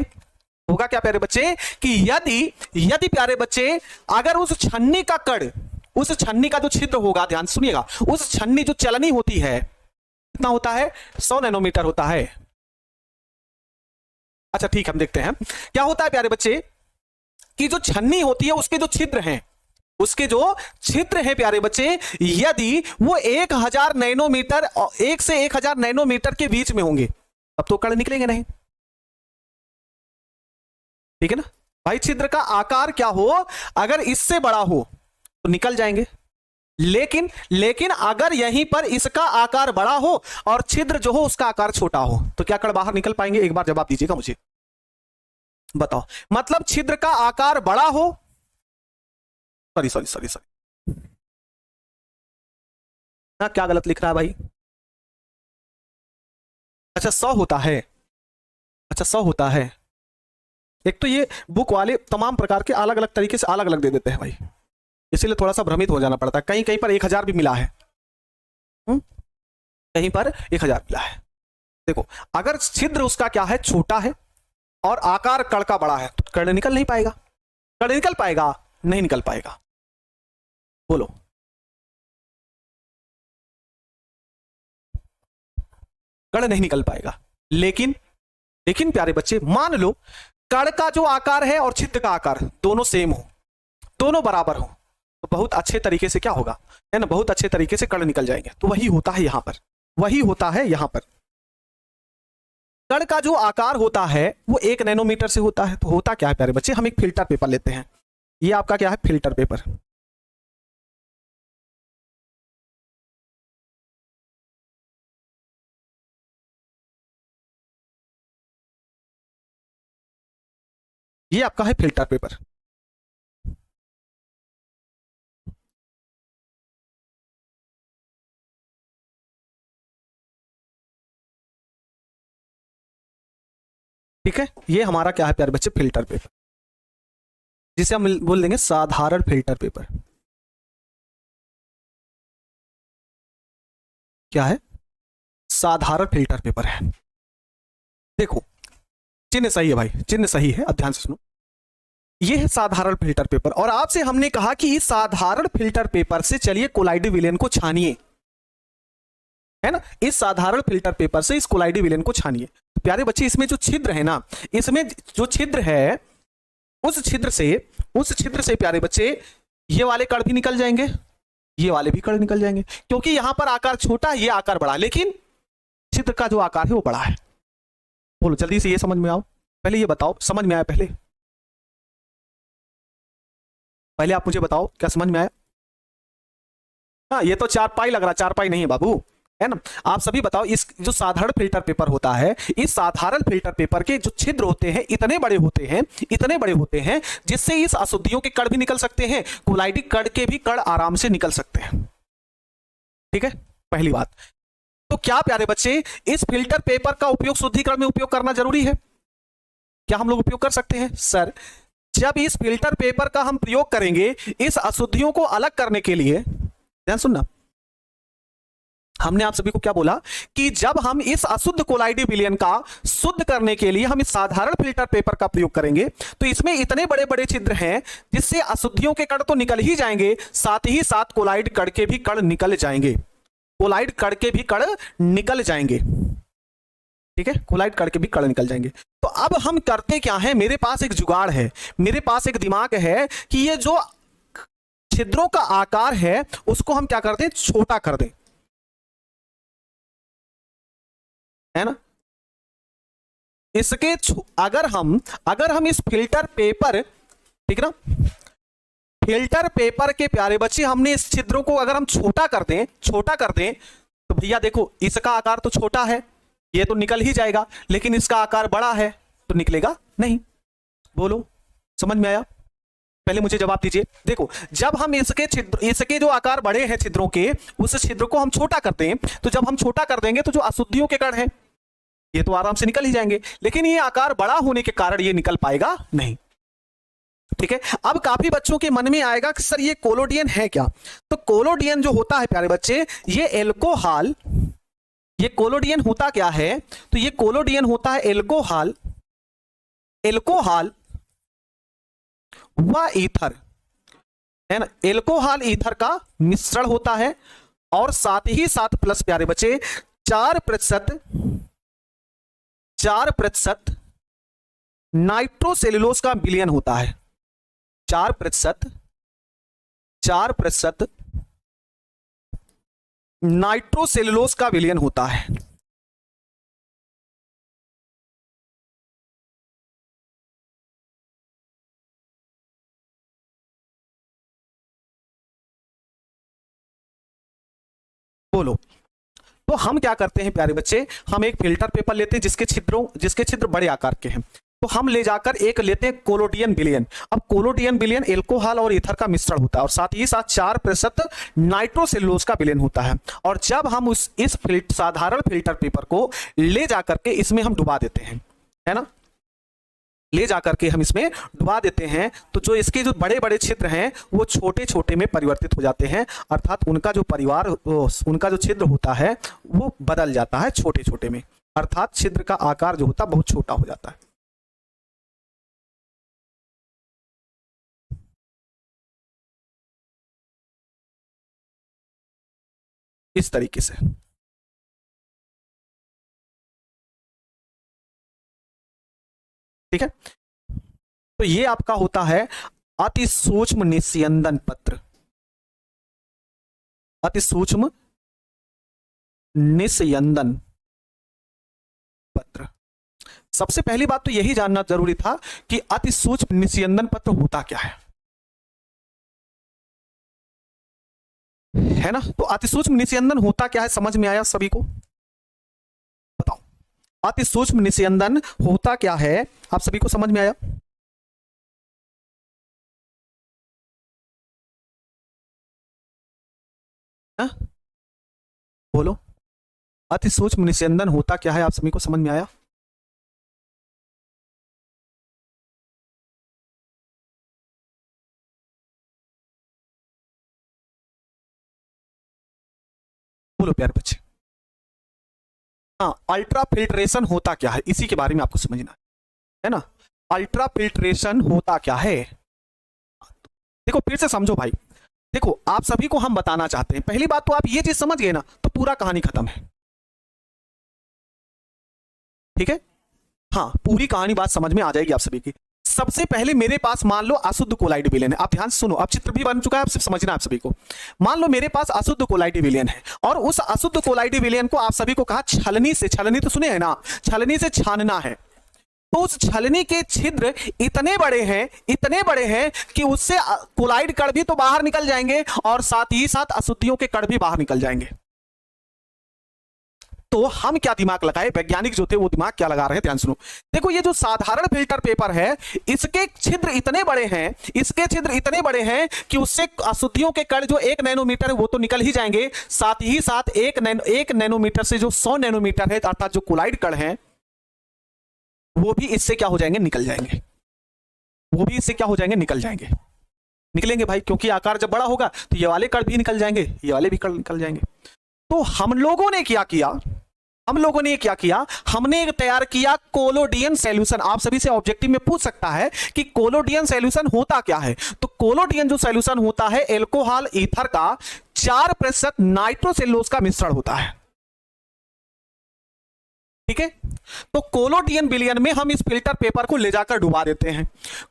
होगा क्या प्यारे बच्चे कि यदि प्यारे बच्चे अगर उस छन्नी का कण, उस छन्नी का जो छिद्र होगा, ध्यान सुनिएगा, उस छन्नी जो चलनी होती है कितना होता है, 100 नैनोमीटर होता है। अच्छा ठीक, हम देखते हैं क्या होता है प्यारे बच्चे कि जो छन्नी होती है उसके जो छिद्र हैं, उसके जो छिद्र है प्यारे बच्चे, यदि वो 1000 नैनोमीटर, 1 से 1000 नैनोमीटर के बीच में होंगे तब तो कण निकलेंगे नहीं। ठीक है ना भाई, छिद्र का आकार क्या हो, अगर इससे बड़ा हो तो निकल जाएंगे, लेकिन अगर यहीं पर इसका आकार बड़ा हो और छिद्र जो हो उसका आकार छोटा हो तो क्या कण बाहर निकल पाएंगे? एक बार जवाब दीजिएगा मुझे, बताओ। मतलब छिद्र का आकार बड़ा हो, सॉरी ना, क्या गलत लिख रहा है भाई? अच्छा 100 होता है, अच्छा 100 होता है। एक तो ये बुक वाले तमाम प्रकार के अलग अलग तरीके से अलग अलग दे देते हैं भाई, इसीलिए थोड़ा सा भ्रमित हो जाना पड़ता है। कहीं कहीं पर 1000 भी मिला है, कहीं पर 1000 मिला है। देखो, अगर छिद्र उसका क्या है, छोटा है और आकार कण का बड़ा है तो कण निकल नहीं पाएगा। कण निकल पाएगा? नहीं निकल पाएगा। बोलो, कण नहीं निकल पाएगा। लेकिन प्यारे बच्चे मान लो कण का जो आकार है और छिद्र का आकार दोनों सेम हो, दोनों बराबर हो, तो बहुत अच्छे तरीके से क्या होगा, है ना, बहुत अच्छे तरीके से कण निकल जाएंगे। तो वही होता है यहां पर, वही होता है यहां पर। कण का जो आकार होता है वो 1 नैनोमीटर से होता है। तो होता क्या है प्यारे बच्चे, हम एक फिल्टर पेपर लेते हैं, ये आपका क्या है, फिल्टर पेपर। ये आपका है फिल्टर पेपर। ठीक है, ये हमारा क्या है प्यारे बच्चे, फिल्टर पेपर, जिसे हम बोल देंगे साधारण फिल्टर पेपर। क्या है, साधारण फिल्टर पेपर है। देखो चिन्ह सही है भाई, चिन्ह सही है, अब ध्यान से सुनो। ये है साधारण फिल्टर पेपर, और आपसे हमने कहा कि इस साधारण फिल्टर पेपर से चलिए कोलाइडी विलेन को छानिए, है ना। इस साधारण फिल्टर पेपर से इस कोलाइडी विलेन को छानिए। तो प्यारे बच्चे इसमें जो छिद्र है ना, इसमें जो छिद्र है उस छिद्र से प्यारे बच्चे ये वाले कण भी निकल जाएंगे, ये वाले भी कण निकल जाएंगे, क्योंकि यहां पर आकार छोटा, ये आकार बड़ा, लेकिन छिद्र का जो आकार है वो बड़ा है। बोलो जल्दी से, ये समझ में आओ, पहले ये बताओ समझ में आया, पहले आप मुझे बताओ क्या समझ में आया। हाँ ये तो चारपाई लग रहा, चारपाई नहीं है बाबू, है ना। आप सभी बताओ, इस जो साधारण फिल्टर पेपर होता है, इस साधारण फिल्टर पेपर के जो छिद्र होते हैं इतने बड़े होते हैं, इतने बड़े होते हैं, जिससे इस अशुद्धियों के कण भी निकल सकते हैं, कोलाइडी कण के भी कण आराम से निकल सकते हैं। ठीक है, पहली बात। तो क्या प्यारे बच्चे इस फिल्टर पेपर का उपयोग शुद्धिकरण में उपयोग करना जरूरी है? क्या हम लोग उपयोग कर सकते हैं? सर जब इस फिल्टर पेपर का हम प्रयोग करेंगे इस अशुद्धियों को अलग करने के लिए, ध्यान सुनना, हमने आप सभी को क्या बोला कि जब हम इस अशुद्ध कोलाइडी विलयन का शुद्ध करने के लिए हम इस साधारण फिल्टर पेपर का प्रयोग करेंगे, तो इसमें इतने बड़े बड़े छिद्र हैं जिससे अशुद्धियों के कण तो निकल ही जाएंगे, साथ ही साथ कोलाइड कण के भी कण निकल जाएंगे, कोलाइड कण के भी कण निकल जाएंगे। ठीक है, कोलाइड कण के भी कण निकल जाएंगे। तो अब हम करते क्या है, मेरे पास एक जुगाड़ है, मेरे पास एक दिमाग है कि ये जो छिद्रों का आकार है उसको हम क्या कर दें, छोटा कर दें, है ना। इसके अगर हम इस फिल्टर पेपर, ठीक ना, फिल्टर पेपर के प्यारे बच्चे हमने इस छिद्रों को अगर हम छोटा कर दें तो भैया देखो इसका आकार तो छोटा है, ये तो निकल ही जाएगा, लेकिन इसका आकार बड़ा है तो निकलेगा नहीं। बोलो समझ में आया? पहले मुझे जवाब दीजिए। देखो जब हम इसके जो आकार बड़े हैं छिद्रों के, उस छिद्र को हम छोटा करते हैं, तो जब हम छोटा कर देंगे तो जो अशुद्धियों के कण हैं ये तो आराम से निकल ही जाएंगे, लेकिन ये आकार बड़ा होने के कारण ये निकल पाएगा नहीं। ठीक है, अब काफी बच्चों के मन में आएगा कि सर ये कोलोडियन है क्या? तो कोलोडियन जो होता है प्यारे बच्चे, ये एल्कोहल, ये कोलोडियन होता क्या है, तो ये कोलोडियन होता है एल्कोहल व ईथर, है ना, एल्कोहल ईथर का मिश्रण होता है, और साथ ही साथ प्लस प्यारे बच्चे 4% नाइट्रोसेलुलोज का विलयन होता है। 4% नाइट्रोसेलुलोज का विलयन होता है। बोलो, तो हम क्या करते हैं प्यारे बच्चे, हम एक फिल्टर पेपर लेते हैं जिसके छिद्र बड़े आकार के हैं, तो हम ले जाकर एक लेते हैं कोलोडियन विलयन। अब कोलोडियन विलयन एल्कोहल और ईथर का मिश्रण होता है, और साथ ही साथ 4% नाइट्रोसेलुलोज का विलयन होता है, और जब हम इस साधारण फिल्टर पेपर को ले जाकर के इसमें हम डुबा देते हैं, है ना, ले जाकर के हम इसमें डुबा देते हैं, तो जो इसके जो बड़े बड़े छिद्र हैं वो छोटे छोटे में परिवर्तित हो जाते हैं, अर्थात उनका जो छिद्र होता है वो बदल जाता है छोटे छोटे में, अर्थात छिद्र का आकार जो होता है बहुत छोटा हो जाता है। इस तरीके से। ठीक है, तो ये आपका होता है अति सूक्ष्म निस्यंदन पत्र, अति सूक्ष्म निस्यंदन पत्र। सबसे पहली बात तो यही जानना जरूरी था कि अति सूक्ष्म निस्यंदन पत्र होता क्या है ना। तो अति सूक्ष्म निस्यंदन होता क्या है, समझ में आया सभी को? बताओ, अति सूक्ष्म निस्यंदन होता क्या है, आप सभी को समझ में आया? हाँ? बोलो, अति सूक्ष्म निस्यंदन होता क्या है, आप सभी को समझ में आया? बोलो प्यारे बच्चे। हाँ, अल्ट्रा फिल्ट्रेशन होता क्या है, इसी के बारे में आपको समझना है ना। अल्ट्रा फिल्ट्रेशन होता क्या है, देखो फिर से समझो भाई। देखो आप सभी को हम बताना चाहते हैं, पहली बात तो आप ये चीज समझ गए ना, तो पूरा कहानी खत्म है। ठीक है, हाँ पूरी कहानी बात समझ में आ जाएगी आप सभी की। सबसे पहले मेरे पास मान लो अशुद्ध कोलाइड विलयन है, आप ध्यान से सुनो, अब चित्र भी बन चुका है, आप सिर्फ समझना आप सभी को। मान लो मेरे पास अशुद्ध कोलाइड विलयन है, और उस अशुद्ध कोलाइड विलयन को आप सभी को कहा छलनी से, छलनी तो सुने है ना, छलनी से छानना है। तो उस छलनी के छिद्र इतने बड़े हैं, इतने बड़े हैं कि उससे कोलाइड कण भी तो बाहर निकल जाएंगे, और साथ ही साथ अशुद्धियों के कण भी बाहर निकल जाएंगे। तो हम क्या दिमाग लगाए, वैज्ञानिक जो थे वो दिमाग क्या लगा रहे हैं, ध्यान सुनो। देखो ये जो साधारण फिल्टर पेपर है, इसके छिद्र इतने बड़े हैं, इसके छिद्र इतने बड़े हैं कि उससे अशुद्धियों के कण जो 1 नैनोमीटर है वो तो निकल ही जाएंगे, साथ ही साथ 1 नैनोमीटर से जो 100 नैनोमीटर है, अर्थात जो कोलाइड कण है, वो भी इससे क्या हो जाएंगे, निकल जाएंगे। वो भी इससे क्या हो जाएंगे, निकल जाएंगे, निकलेंगे भाई, क्योंकि आकार जब बड़ा होगा तो ये वाले कण भी निकल जाएंगे, ये वाले भी कण निकल जाएंगे। तो हम लोगों ने क्या किया, हमने एक तैयार किया कोलोडियन सॉल्यूशन। आप सभी से ऑब्जेक्टिव में पूछ सकता है कि कोलोडियन सॉल्यूशन होता क्या है। तो कोलोडियन जो सॉल्यूशन होता है, एल्कोहल ईथर का 4% नाइट्रोसेलुलोज का मिश्रण होता है। ठीक है, तो कोलोडियन विलयन में हम इस फिल्टर पेपर को ले जाकर डुबा देते हैं।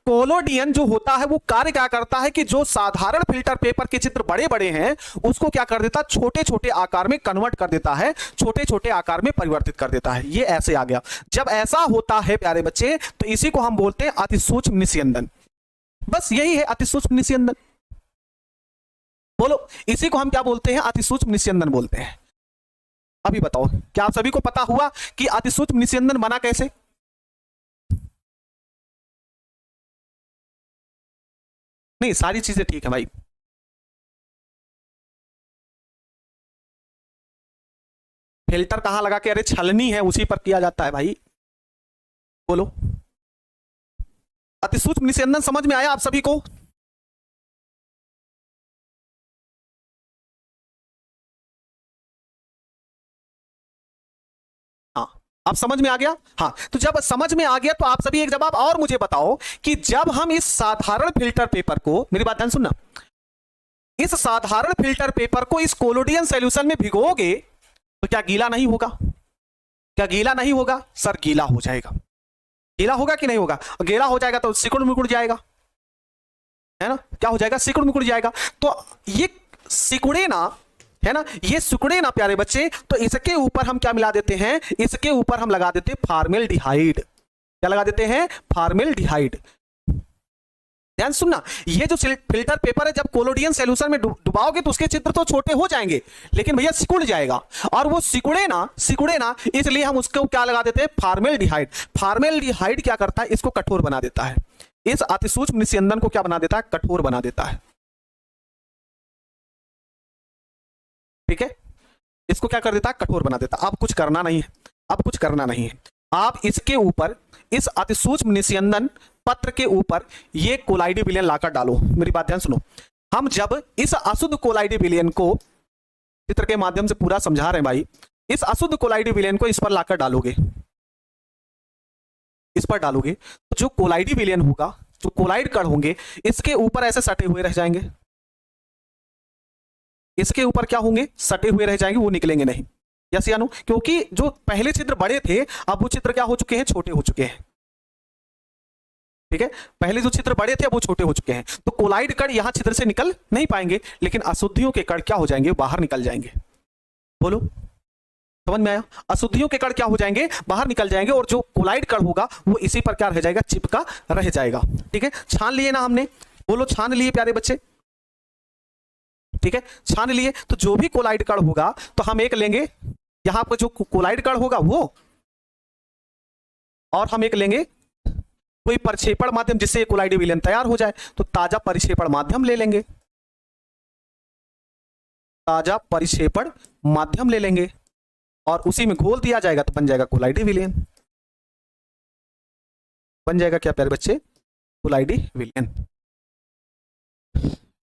कोलोडियन जो होता है वो कार्य क्या करता है कि जो साधारण फिल्टर पेपर के चित्र बड़े बड़े हैं, उसको क्या कर देता है, छोटे छोटे आकार में कन्वर्ट कर देता है, छोटे छोटे आकार में परिवर्तित कर देता है। ये ऐसे आ गया। जब ऐसा होता है प्यारे बच्चे, तो इसी को हम बोलते हैं अति सूक्ष्म निस्यंदन। बस यही है अति सूक्ष्म निस्यंदन। बोलो, इसी को हम क्या बोलते हैं, अति सूक्ष्म निस्यंदन बोलते हैं। अभी बताओ, क्या आप सभी को पता हुआ कि अति सूक्ष्म निस्यंदन बना कैसे? नहीं, सारी चीजें ठीक है भाई। फिल्टर कहां लगा के, अरे छलनी है उसी पर किया जाता है भाई। बोलो, अति सूक्ष्म निस्यंदन समझ में आया आप सभी को? हाँ, अब समझ में आ गया। हाँ, तो जब समझ में आ गया तो आप सभी एक जवाब और मुझे बताओ कि जब हम इस साधारण फिल्टर पेपर को, मेरी बात ध्यान सुनना, इस साधारण फिल्टर पेपर को इस कोलोडियन सॉल्यूशन में भिगोगे तो क्या गीला नहीं होगा? क्या गीला नहीं होगा? सर गीला हो जाएगा। गीला होगा कि नहीं होगा? गीला हो जाएगा तो सिकुड़ मुकुड़ जाएगा, है ना? क्या हो जाएगा? सिकुड़ मुकुड़ जाएगा। तो ये सिकुड़े ना, है ना, ये सिकुड़े ना प्यारे बच्चे, तो इसके ऊपर हम क्या मिला देते हैं, इसके ऊपर हम लगा देते हैं फार्मेल्डिहाइड। क्या लगा देते हैं? फार्मेल्डिहाइड। ध्यान सुनना, ये जो फिल्टर पेपर है जब कोलोडियन सॉल्यूशन में डुबाओगे तो उसके चित्र तो छोटे हो जाएंगे, लेकिन भैया सिकुड़ जाएगा, और वो सिकुड़े ना, इसलिए हम उसको क्या लगा देते हैं? फार्मेल्डिहाइड। फार्मेल्डिहाइड क्या करता है? इसको कठोर बना देता है। इस अतिसूक्ष्म निस्यंदन को क्या बना देता है? कठोर बना देता है। ठीक है, इसको क्या कर देता है? कठोर बना देता है। अब कुछ करना नहीं है, अब कुछ करना नहीं है। आप इसके ऊपर, इस अतिसूक्ष्म निस्यंदन पत्र के ऊपर ये कोलाइडी विलयन लाकर डालो। मेरी बात ध्यान सुनो, हम जब इस अशुद्ध कोलाइडी विलयन को चित्र के माध्यम से पूरा समझा रहे हैं भाई, इस अशुद्ध कोलाइडी विलयन को इस पर लाकर डालोगे, इस पर डालोगे, तो जो कोलाइडी विलयन होगा, जो कोलाइड कण होंगे, इसके ऊपर ऐसे सटे हुए रह जाएंगे। इसके ऊपर क्या होंगे? सटे हुए रह जाएंगे, वो निकलेंगे नहीं। यस या नो? क्योंकि जो पहले छिद्र बड़े थे, अब वो छिद्र क्या हो चुके हैं? छोटे हो चुके हैं। ठीक है, पहले जो छिद्र बड़े थे अब वो छोटे हो चुके हैं। तो कोलाइड कण यहां छिद्र से निकल नहीं पाएंगे, लेकिन अशुद्धियों के कण क्या हो जाएंगे? बाहर निकल जाएंगे। बोलो, समझ में आया? अशुद्धियों के कण क्या हो जाएंगे? बाहर निकल जाएंगे, और जो कोलाइड कण होगा वो इसी पर क्या रह जाएगा? चिपका रह जाएगा। ठीक है, छान लिए ना हमने? बोलो, छान लिए प्यारे बच्चे? ठीक है, छान लिए। तो जो भी कोलाइड कण होगा, तो हम एक लेंगे, यहां पर जो कोलाइड कण होगा वो, और हम एक लेंगे कोई परिक्षेपण माध्यम जिससे कोलाइडी विलयन तैयार हो जाए, तो ताजा परिक्षेपण माध्यम ले लेंगे। ताजा परिक्षेपण माध्यम ले लेंगे और उसी में घोल दिया जाएगा तो बन जाएगा कोलाइडी विलयन। बन जाएगा क्या प्यारे बच्चे? कोलाइडी विलयन।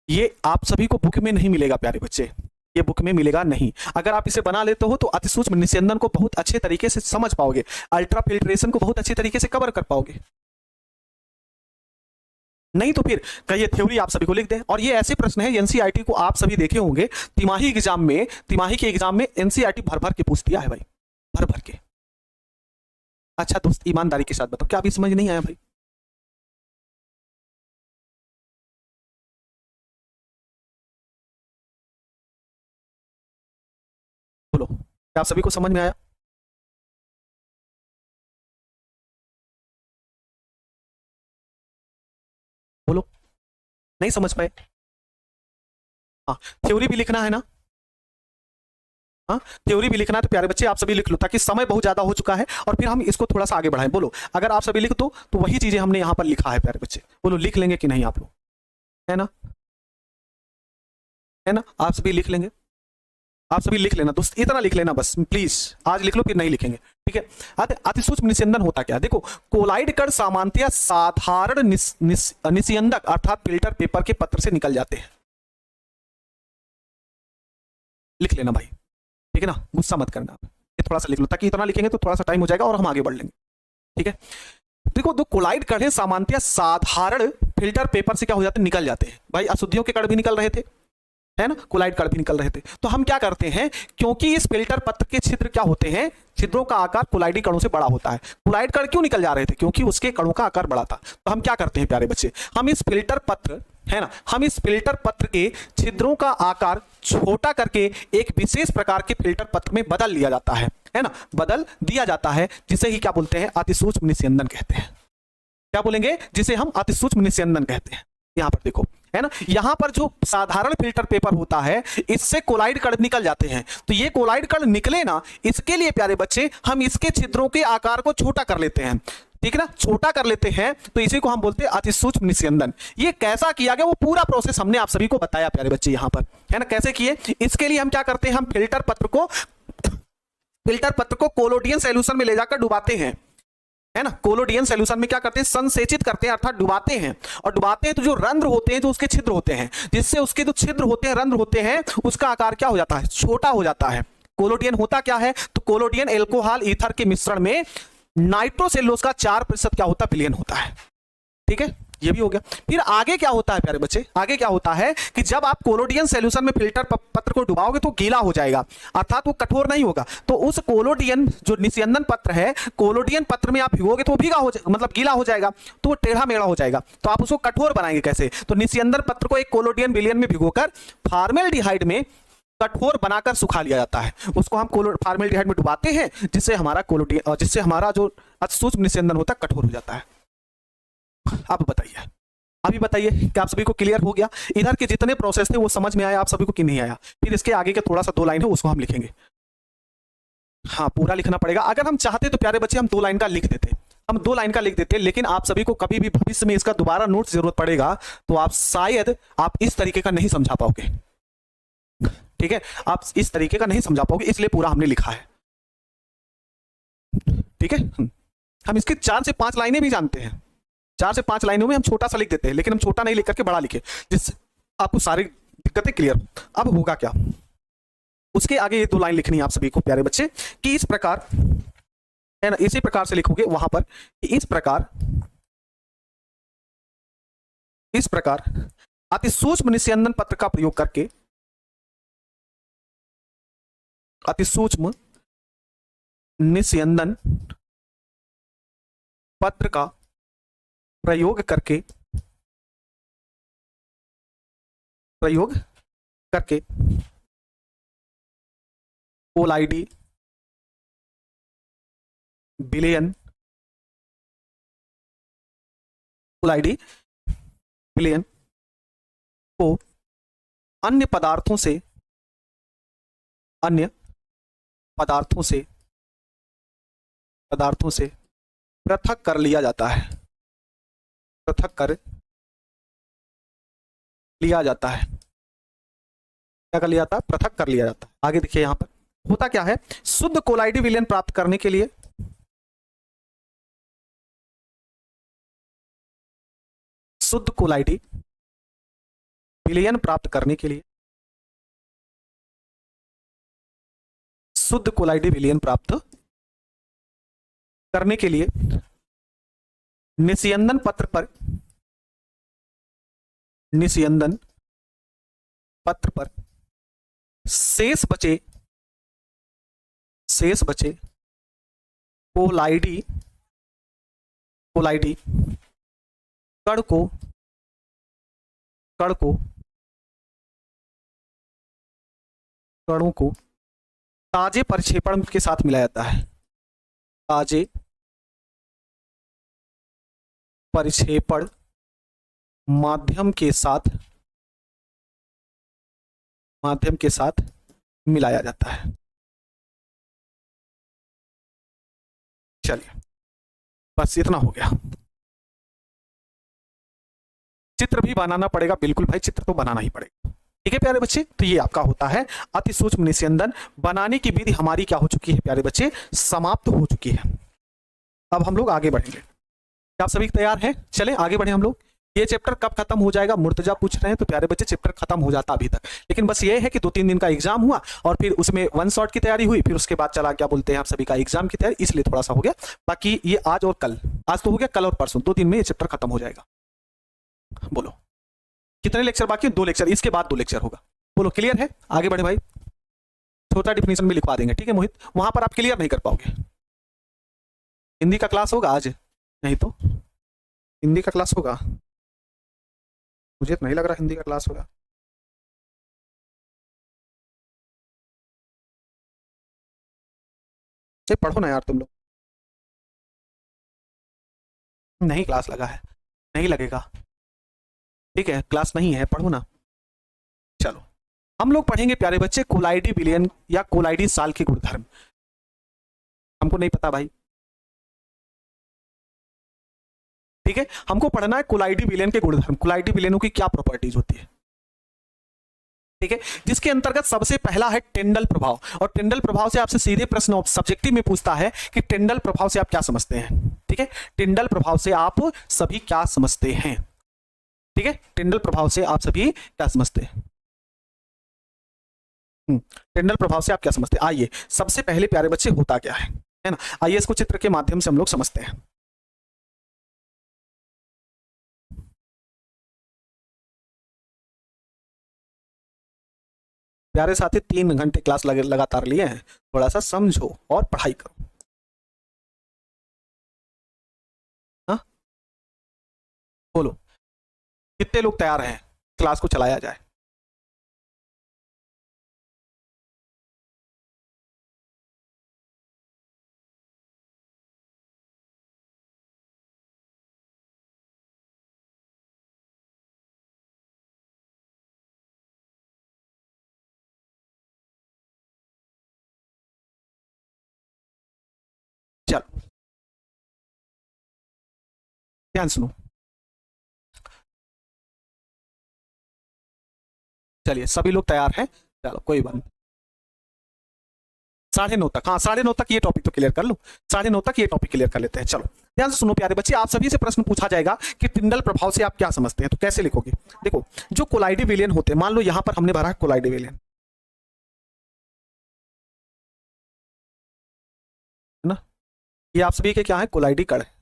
ये आप सभी को बुक में नहीं मिलेगा प्यारे बच्चे, ये बुक में मिलेगा नहीं। अगर आप इसे बना लेते हो तो अतिसूक्ष्म निस्यंदन को बहुत अच्छे तरीके से समझ पाओगे, अल्ट्रा फिल्ट्रेशन को बहुत अच्छे तरीके से कवर कर पाओगे। नहीं तो फिर कहिए थ्योरी आप सभी को लिख दें। और ये ऐसे प्रश्न है एनसीईआरटी को आप सभी देखे होंगे, तिमाही के एग्जाम में एनसीईआरटी भर भर के पूछ दिया है भाई, भर भर के। अच्छा दोस्त ईमानदारी के साथ बताओ, क्या अभी समझ नहीं आया भाई? बोलो, क्या आप सभी को समझ में आया? बोलो, नहीं समझ पाए? हाँ, थ्योरी भी लिखना है ना? हाँ, थ्योरी भी लिखना है तो प्यारे बच्चे आप सभी लिख लो, ताकि समय बहुत ज्यादा हो चुका है और फिर हम इसको थोड़ा सा आगे बढ़ाएं। बोलो, अगर आप सभी लिख दो तो वही चीजें हमने यहां पर लिखा है प्यारे बच्चे। बोलो, लिख लेंगे कि नहीं आप लोग? है ना? है ना? आप सभी लिख लेंगे? आप सभी लिख लेना दोस्त, इतना लिख लेना बस प्लीज, आज लिख लो फिर नहीं लिखेंगे, ठीक है? अतिसूक्ष्म निस्यंदन होता क्या? देखो, कोलाइड कण सामान्यतः साधारण निस्यंदक अर्थात फिल्टर पेपर के पत्र से निकल जाते हैं। लिख लेना भाई, ठीक है ना? गुस्सा मत करना, ये थोड़ा सा लिख लो, ताकि इतना लिखेंगे तो थोड़ा सा टाइम हो जाएगा और हम आगे बढ़ लेंगे, ठीक है? देखो, दो कोलाइड कण है सामान्यतः साधारण फिल्टर पेपर से क्या हो जाते हैं? निकल जाते हैं भाई। अशुद्धियों के कण भी निकल रहे थे, है ना? कोलाइड कण भी निकल रहे थे। तो हम क्या करते हैं, क्योंकि इस फिल्टर पत्र के छिद्र क्या होते हैं, छिद्रों का आकार कोलाइडी कणों से बड़ा होता है। कोलाइड कण क्यों निकल जा रहे थे? क्योंकि उसके कणों का आकार बड़ा था। तो हम क्या करते हैं प्यारे बच्चे, हम इस फिल्टर पत्र, है ना, हम इस फिल्टर पत्र के छिद्रों का आकार छोटा करके एक विशेष प्रकार के फिल्टर पत्र में बदल लिया जाता है ना, बदल दिया जाता है, जिसे ही क्या बोलते हैं? अतिसूक्ष्म निस्यंदन कहते हैं। क्या बोलेंगे? जिसे हम अतिसूक्ष्म निस्यंदन कहते हैं। यहां पर देखो, है ना, यहां पर जो साधारण फिल्टर पेपर होता है, इससे कोलाइड कण निकल जाते हैं। तो ये कोलाइड कण निकले ना, इसके लिए प्यारे बच्चे हम इसके छिद्रों के आकार को छोटा कर लेते हैं, ठीक है ना? छोटा कर लेते हैं, तो इसी को हम बोलते हैं अतिसूक्ष्म निस्यंदन। ये कैसा किया गया वो पूरा प्रोसेस हमने आप सभी को बताया प्यारे बच्चे यहां पर, है ना? कैसे किए? इसके लिए हम क्या करते हैं, हम फिल्टर पत्र को कोलोडियन सॉल्यूशन में ले जाकर डुबाते हैं, है ना? कोलोडियन सॉल्यूशन में क्या करते हैं? संसेचित करते हैं, अर्थात डुबाते हैं। और डुबाते हैं तो जो रंध्र होते हैं, जो उसके छिद्र होते हैं, जिससे उसके जो छिद्र होते हैं, रंध्र होते हैं, उसका आकार क्या हो जाता है? छोटा हो जाता है। कोलोडियन होता क्या है? तो कोलोडियन एल्कोहल ईथर के मिश्रण में नाइट्रोसेलुलोज का 4% क्या होता है? विलयन होता है, ठीक है? ये भी हो गया। फिर आगे क्या होता है प्यारे बच्चे? आगे क्या होता है कि जब आप कोलोडियन सॉल्यूशन में फिल्टर पत्र को डुबाओगे तो गीला हो जाएगा, अर्थात वो कठोर नहीं होगा। तो उस कोलोडियन जो निस्यंदन पत्र है, कोलोडियन पत्र में आप भिगोगे तो भीगा हो मतलब गीला हो जाएगा, तो वो टेढ़ा मेढ़ा हो जाएगा। तो आप उसको कठोर बनाएंगे कैसे? तो निस्यंदन पत्र को एक कोलोडियन विलयन में भिगोकर फॉर्मेल्डिहाइड में कठोर बनाकर सुखा लिया जाता है। उसको हम फॉर्मेल्डिहाइड में डुबाते हैं, जिससे हमारा जो अतिसूक्ष्म निस्यंदन होता है कठोर हो जाता है। अब बताइए, अभी बताइए कि आप सभी को क्लियर हो गया? इधर के जितने प्रोसेस थे वो समझ में आया आप सभी को कि नहीं आया? फिर इसके आगे के थोड़ा सा 2 लाइन है उसको हम लिखेंगे। हाँ, पूरा लिखना पड़ेगा। अगर हम चाहते तो प्यारे बच्चे हम 2 लाइन का लिख देते, हम 2 लाइन का लिख देते, लेकिन आप सभी को कभी भी भविष्य में इसका दोबारा नोट्स जरूरत पड़ेगा तो आप शायद आप इस तरीके का नहीं समझा पाओगे, ठीक है? आप इस तरीके का नहीं समझा पाओगे, इसलिए पूरा हमने लिखा है, ठीक है? हम इसकी 4 से 5 लाइनें भी जानते हैं, 4 से 5 लाइनों में हम छोटा सा लिख देते हैं, लेकिन हम छोटा नहीं लिख करके बड़ा लिखे, जिससे आपको सारी दिक्कतें क्लियर। अब होगा क्या, उसके आगे ये 2 लाइन लिखनी है आप सभी को प्यारे बच्चे कि इस प्रकार, है ना, इसी प्रकार से लिखोगे वहां पर कि इस प्रकार अतिसूक्ष्म निस्यंदन पत्र का प्रयोग करके, अतिसूक्ष्म निस्यंदन पत्र का प्रयोग करके कोलाइडी विलयन को अन्य पदार्थों से पृथक कर लिया जाता है, क्या कर लिया जाता है, पृथक कर लिया जाता है। आगे देखिए यहां पर होता क्या है, शुद्ध कोलाइडी विलयन प्राप्त करने के लिए शुद्ध कोलाइडी विलयन प्राप्त करने के लिए शुद्ध कोलाइडी विलयन प्राप्त करने के लिए निस्यंदन पत्र पर निस्यंदन पत्र पर शेष बचे कोलाइडी कोलाइडी कण को कणों को ताजे परिक्षेपण के साथ मिलाया जाता है। ताजे परिक्षेपण माध्यम के साथ मिलाया जाता है। चलिए बस इतना हो गया। चित्र भी बनाना पड़ेगा, बिल्कुल भाई चित्र तो बनाना ही पड़ेगा। ठीक है प्यारे बच्चे, तो ये आपका होता है अति सूक्ष्म निस्यंदन। बनाने की विधि हमारी क्या हो चुकी है प्यारे बच्चे, समाप्त हो चुकी है। अब हम लोग आगे बढ़ेंगे। क्या आप सभी तैयार हैं? चले आगे बढ़े हम लोग। ये चैप्टर कब खत्म हो जाएगा, मुर्तजा पूछ रहे हैं। तो प्यारे बच्चे चैप्टर खत्म हो जाता अभी तक, लेकिन बस ये है कि 2-3 दिन का एग्जाम हुआ और फिर उसमें 1 शॉट की तैयारी हुई, फिर उसके बाद चला क्या बोलते हैं आप सभी का एग्जाम की तैयारी, इसलिए थोड़ा सा हो गया। बाकी ये आज और कल, आज तो हो गया, कल और परसों 2 दिन में ये चैप्टर खत्म हो जाएगा। बोलो कितने लेक्चर बाकी? 2 लेक्चर, इसके बाद 2 लेक्चर होगा। बोलो क्लियर है? आगे बढ़े भाई। छोटा डिफिनेशन भी लिखवा देंगे, ठीक है मोहित, वहां पर आप क्लियर नहीं कर पाओगे। हिंदी का क्लास होगा आज? नहीं तो हिंदी का क्लास होगा? मुझे तो नहीं लग रहा हिंदी का क्लास होगा। चलिए पढ़ो ना यार तुम लोग। नहीं क्लास लगा है, नहीं लगेगा, ठीक है क्लास नहीं है, पढ़ो ना। चलो हम लोग पढ़ेंगे प्यारे बच्चे कोलाइडी विलयन या कोलाइडी साल के गुणधर्म। हमको नहीं पता भाई, ठीक है, हमको पढ़ना है कोलाइडी विलयन के गुणधर्म, कोलाइडी विलयनों की क्या प्रॉपर्टीज होती है, ठीक है। जिसके अंतर्गत सबसे पहला है टेंडल प्रभाव, और टेंडल प्रभाव से आपसे सीधे प्रश्न सब्जेक्टिव में पूछता है कि टेंडल प्रभाव से आप क्या समझते हैं, ठीक है। टेंडल प्रभाव से आप सभी क्या समझते हैं, ठीक है। टेंडल प्रभाव से आप सभी क्या समझते हैं, टेंडल प्रभाव से आप क्या समझते हैं। आइए सबसे पहले प्यारे बच्चे होता क्या है ना, आइए इसको चित्र के माध्यम से हम लोग समझते हैं। प्यारे साथी 3 घंटे क्लास लगातार लिए हैं, थोड़ा सा समझो और पढ़ाई करो। हाँ बोलो कितने लोग तैयार हैं क्लास को चलाया जाए। चलो ध्यान सुनो, चलिए सभी लोग तैयार हैं, चलो कोई बात नहीं। 9:30 तक, हाँ 9:30 तक ये टॉपिक तो क्लियर कर लो, 9:30 तक ये टॉपिक क्लियर कर लेते हैं। चलो ध्यान से सुनो प्यारे बच्चे, आप सभी से प्रश्न पूछा जाएगा कि टिंडल प्रभाव से आप क्या समझते हैं, तो कैसे लिखोगे। देखो जो कोलाइडी विलयन होते हैं, मान लो यहां पर हमने भरा है कोलाइडी विलयन, है ना, ये आप सभी के क्या है, कोलाइडी कण है।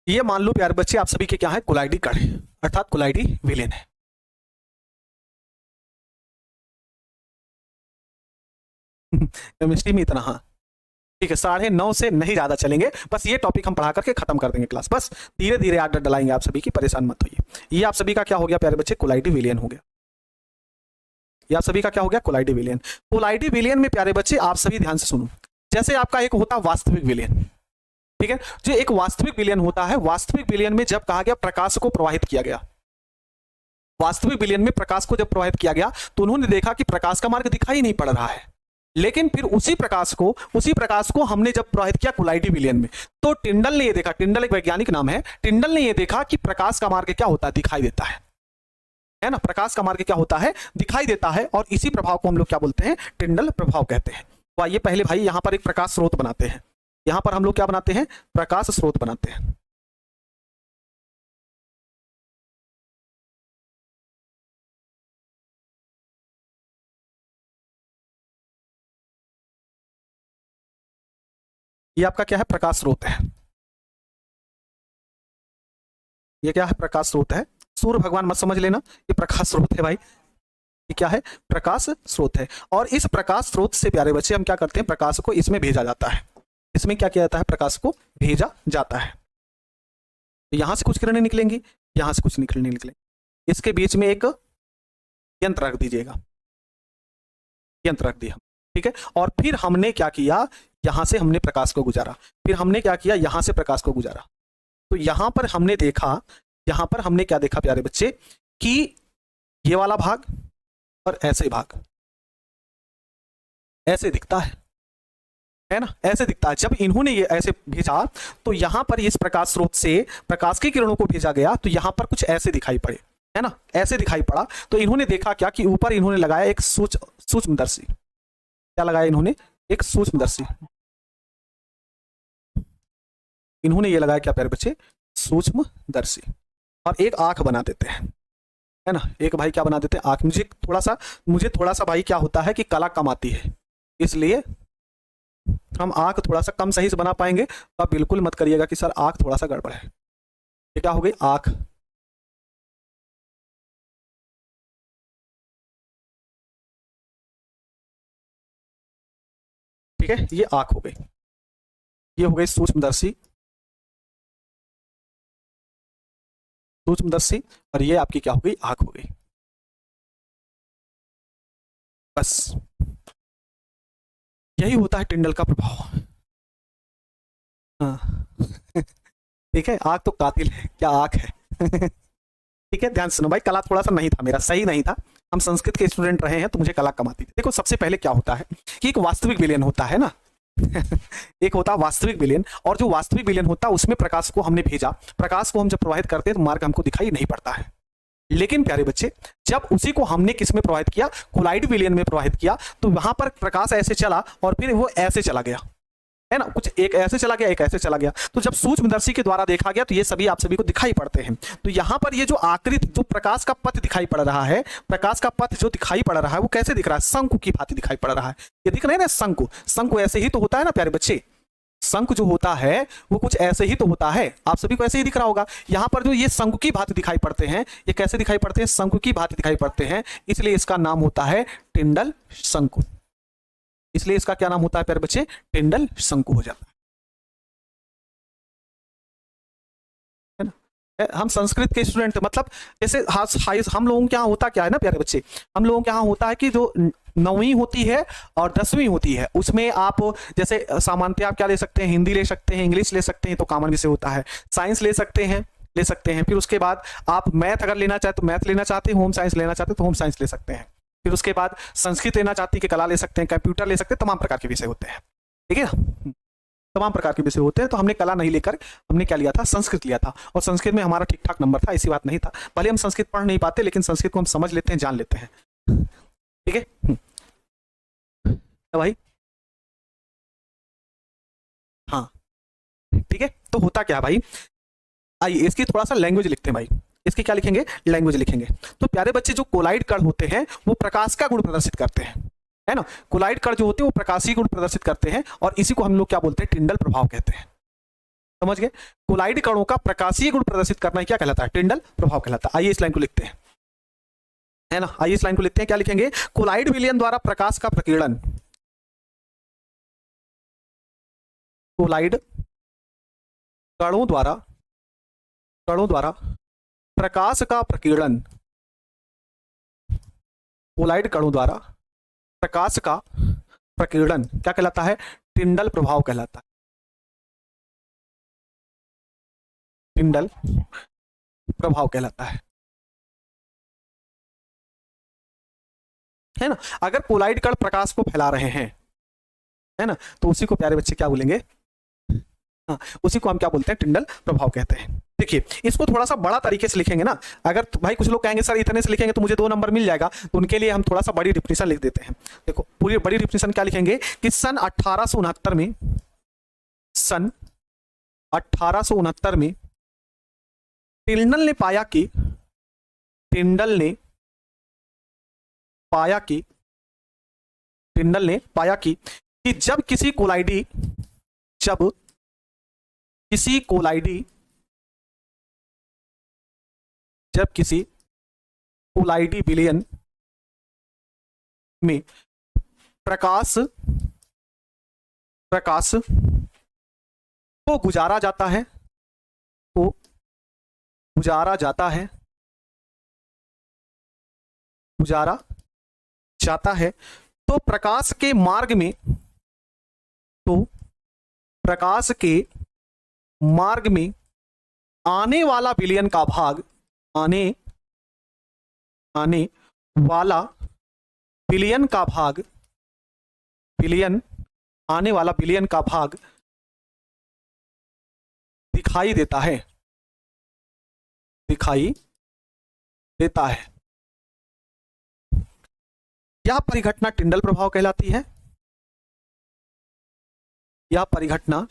ये मान लो प्यारे बच्चे आप सभी के क्या है, कोलाइडी कण है, अर्थात कोलाइडी विलेन है। केमिस्ट्री में इतना, हाँ ठीक है, 9:30 से नहीं ज्यादा चलेंगे, बस ये टॉपिक हम पढ़ा करके खत्म कर देंगे क्लास, बस धीरे धीरे आदत डलाएंगे आप सभी की, परेशान मत होइए। ये आप सभी का क्या हो गया प्यारे बच्चे, कोलाइडी विलेन हो गया। ये आप सभी का क्या हो गया, कोलाइडी विलेन। कोलाइडी विलेन में प्यारे बच्चे आप सभी ध्यान से सुनो, जैसे आपका एक होता है वास्तविक विलेन, ठीक है, जो एक वास्तविक विलेन होता है, वास्तविक विलेन में जब कहा गया प्रकाश को प्रवाहित किया गया, वास्तविक विलेन में प्रकाश को जब प्रवाहित किया गया तो उन्होंने देखा कि प्रकाश का मार्ग दिखाई नहीं पड़ रहा है, लेकिन फिर उसी प्रकाश को हमने जब प्रवाहित किया कोलाइडी विलेन में, तो टिंडल ने ये देखा, टिंडल एक वैज्ञानिक नाम है, टिंडल ने ये देखा कि प्रकाश का मार्ग क्या होता है, दिखाई देता है ना, प्रकाश का मार्ग क्या होता है, दिखाई देता है, और इसी प्रभाव को हम लोग क्या बोलते हैं, टिंडल प्रभाव कहते हैं। तो आइए पहले भाई यहां पर एक प्रकाश स्रोत बनाते हैं, यहां पर हम लोग क्या बनाते हैं, प्रकाश स्रोत बनाते हैं। ये आपका क्या है, प्रकाश स्रोत है, ये क्या है, प्रकाश स्रोत है, सूर्य भगवान मत समझ लेना, ये प्रकाश स्रोत है भाई, ये क्या है, प्रकाश स्रोत है। और इस प्रकाश स्रोत से प्यारे बच्चे हम क्या करते हैं, प्रकाश को इसमें भेजा जाता है, इसमें क्या किया जाता है, प्रकाश को भेजा जाता है। तो यहां से कुछ किरणें निकलेंगी, यहां से कुछ किरणें निकलेंगी, इसके बीच में एक यंत्र रख दीजिएगा, यंत्र रख दिया, ठीक है। और फिर हमने क्या किया, यहां से हमने प्रकाश को गुजारा, फिर हमने क्या किया, यहां से प्रकाश को गुजारा। तो यहां पर हमने देखा, यहां पर हमने क्या देखा प्यारे बच्चे, कि ये वाला भाग और ऐसे भाग ऐसे दिखता है ना, ऐसे दिखता है। जब इन्होंने ये ऐसे भेजा तो यहां पर इस प्रकाश स्रोत से प्रकाश की किरणों को भेजा गया, तो यहां पर कुछ ऐसे दिखाई पड़े, है ना, ऐसे दिखाई पड़ा। तो इन्होंने देखा क्या कि ऊपर इन्होंने लगाया एक सूक्ष्मदर्शी, क्या लगाया इन्होंने, एक सूक्ष्मदर्शी, इन्होंने ये लगाया क्या प्यारे बच्चे, सूक्ष्मदर्शी, और एक आंख बना देते हैं, है ना, एक भाई क्या बना देते हैं, आंख। मुझे थोड़ा सा भाई क्या होता है कि कला कम आती है, इसलिए हम आंख थोड़ा सा कम सही से बना पाएंगे। तो आप बिल्कुल मत करिएगा कि सर आंख थोड़ा सा गड़बड़ है, ये क्या हो गई, आंख, ठीक है, ये आंख हो गई, ये हो गई सूक्ष्मदर्शी, सूक्ष्मदर्शी, और ये आपकी क्या हो गई, आंख हो गई। बस यही होता है टिंडल का प्रभाव, हाँ ठीक है, आंख तो कातिल है, क्या आंख है ठीक है, ध्यान सुनो भाई, कला थोड़ा सा नहीं था मेरा, सही नहीं था, हम संस्कृत के स्टूडेंट रहे हैं तो मुझे कला कम आती थी। देखो सबसे पहले क्या होता है कि एक वास्तविक विलयन होता है ना एक होता है वास्तविक विलयन, और जो वास्तविक विलयन होता है उसमें प्रकाश को हमने भेजा, प्रकाश को हम जब प्रवाहित करते हैं तो मार्ग हमको दिखाई नहीं पड़ता है। लेकिन प्यारे बच्चे जब उसी को हमने किस में प्रवाहित किया, कोलाइड विलयन में प्रवाहित किया, तो वहां पर प्रकाश ऐसे चला और फिर वो ऐसे चला गया, है ना, कुछ एक ऐसे चला गया, एक ऐसे चला गया। तो जब सूक्ष्मदर्शी के द्वारा देखा गया तो ये सभी आप सभी को दिखाई पड़ते हैं। तो यहां पर ये जो आकृति, जो प्रकाश का पथ दिखाई पड़ रहा है, प्रकाश का पथ जो दिखाई पड़ रहा है वो कैसे दिख रहा है, शंकु की भांति दिखाई पड़ रहा है। ये दिख रहे हैं ना, शंकु, शंकु ऐसे ही तो होता है ना प्यारे बच्चे, शंकु जो होता है वो कुछ ऐसे ही तो होता है, आप सभी को ऐसे ही दिख रहा होगा। यहां पर जो ये शंकु की भांति दिखाई पड़ते हैं, ये कैसे दिखाई पड़ते हैं, शंकु की भांति दिखाई पड़ते हैं, इसलिए इसका नाम होता है टिंडल शंकु, इसलिए इसका क्या नाम होता है प्यारे बच्चे, टिंडल शंकु हो जाता है ना। हम संस्कृत के स्टूडेंट, मतलब जैसे हम लोगों के यहाँ होता क्या है ना प्यारे बच्चे, हम लोगों के यहाँ होता है कि जो 9वीं होती है और 10वीं होती है, उसमें आप जैसे सामान्यतः आप क्या ले सकते हैं, हिंदी ले सकते हैं, इंग्लिश ले सकते हैं, तो कॉमन विषय होता है, साइंस ले सकते हैं, फिर उसके बाद आप मैथ अगर लेना चाहते तो मैथ लेना चाहते हैं, होम साइंस लेना चाहते तो होम साइंस ले सकते हैं, फिर उसके बाद संस्कृत लेना चाहते हैं कि कला ले सकते हैं, कंप्यूटर ले सकते हैं, तमाम प्रकार के विषय होते हैं, ठीक है ना, तमाम प्रकार के विषय होते हैं। तो हमने कला नहीं लेकर हमने क्या लिया था, संस्कृत लिया था, और संस्कृत में हमारा ठीक ठाक नंबर था, ऐसी बात नहीं था, भले हम संस्कृत पढ़ नहीं पाते लेकिन संस्कृत को हम समझ लेते हैं, जान लेते हैं, ठीक है भाई, हाँ ठीक है। तो होता क्या है भाई, आइए इसकी थोड़ा सा लैंग्वेज लिखते हैं भाई, इसकी क्या लिखेंगे, लैंग्वेज लिखेंगे। तो प्यारे बच्चे जो कोलाइड कण होते हैं वो प्रकाश का गुण प्रदर्शित करते हैं, है ना, कोलाइड कण जो होते हैं वो प्रकाशीय गुण प्रदर्शित करते हैं, और इसी को हम लोग क्या बोलते हैं, टिंडल प्रभाव कहते हैं, समझ गए? कोलाइड कणों का प्रकाशीय गुण प्रदर्शित करना क्या कहलाता है? टिंडल प्रभाव कहलाता है। आइए इस लाइन को लिखते हैं, है ना, आइए इस लाइन को लिखते हैं। क्या लिखेंगे? कोलाइड विलयन द्वारा प्रकाश का प्रकीर्णन, कोलाइड कणों द्वारा प्रकाश का प्रकीर्णन, कोलाइड कणों द्वारा प्रकाश का प्रकीर्णन क्या कहलाता है? टिंडल प्रभाव कहलाता है। टिंडल प्रभाव कहलाता है ना। अगर कोलाइड कण प्रकाश को फैला रहे हैं, है ना, तो उसी को प्यारे बच्चे क्या बोलेंगे? हाँ, उसी को हम क्या बोलते हैं? टिंडल प्रभाव कहते हैं। देखिए इसको थोड़ा सा बड़ा तरीके से लिखेंगे ना। अगर भाई कुछ लोग कहेंगे सर इतने से लिखेंगे तो मुझे 2 नंबर मिल जाएगा, तो उनके लिए हम थोड़ा सा बड़ी डिफिनेशन लिख देते हैं। देखो पूरी बड़ी डिफिनेशन क्या लिखेंगे कि सन 1869 में टिंडल ने पाया कि जब किसी कोलाइडी विलयन में प्रकाश को गुजारा जाता है तो प्रकाश के मार्ग में आने वाला विलयन का भाग दिखाई देता है। यह परिघटना टिंडल प्रभाव कहलाती है। यह परिघटना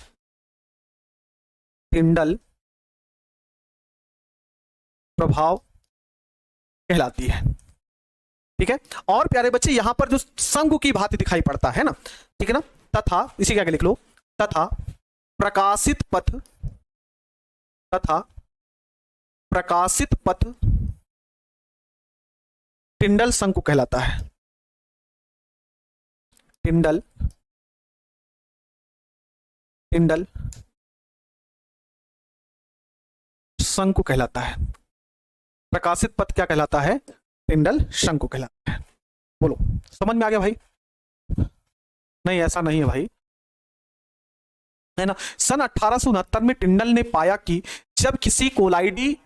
टिंडल प्रभाव कहलाती है। ठीक है। और प्यारे बच्चे यहां पर जो शंकु की भांति दिखाई पड़ता है ना, ठीक है ना, तथा इसी क्या लिख लो, तथा प्रकाशित पथ टिंडल शंकु कहलाता है। टिंडल शंकु कहलाता है। प्रकाशित पथ क्या कहलाता है? टिंडल शंकु कहलाता है। बोलो समझ में आ गया भाई? नहीं ऐसा नहीं है भाई, है ना। सन 1869 में टिंडल ने पाया कि जब किसी कोलाइडी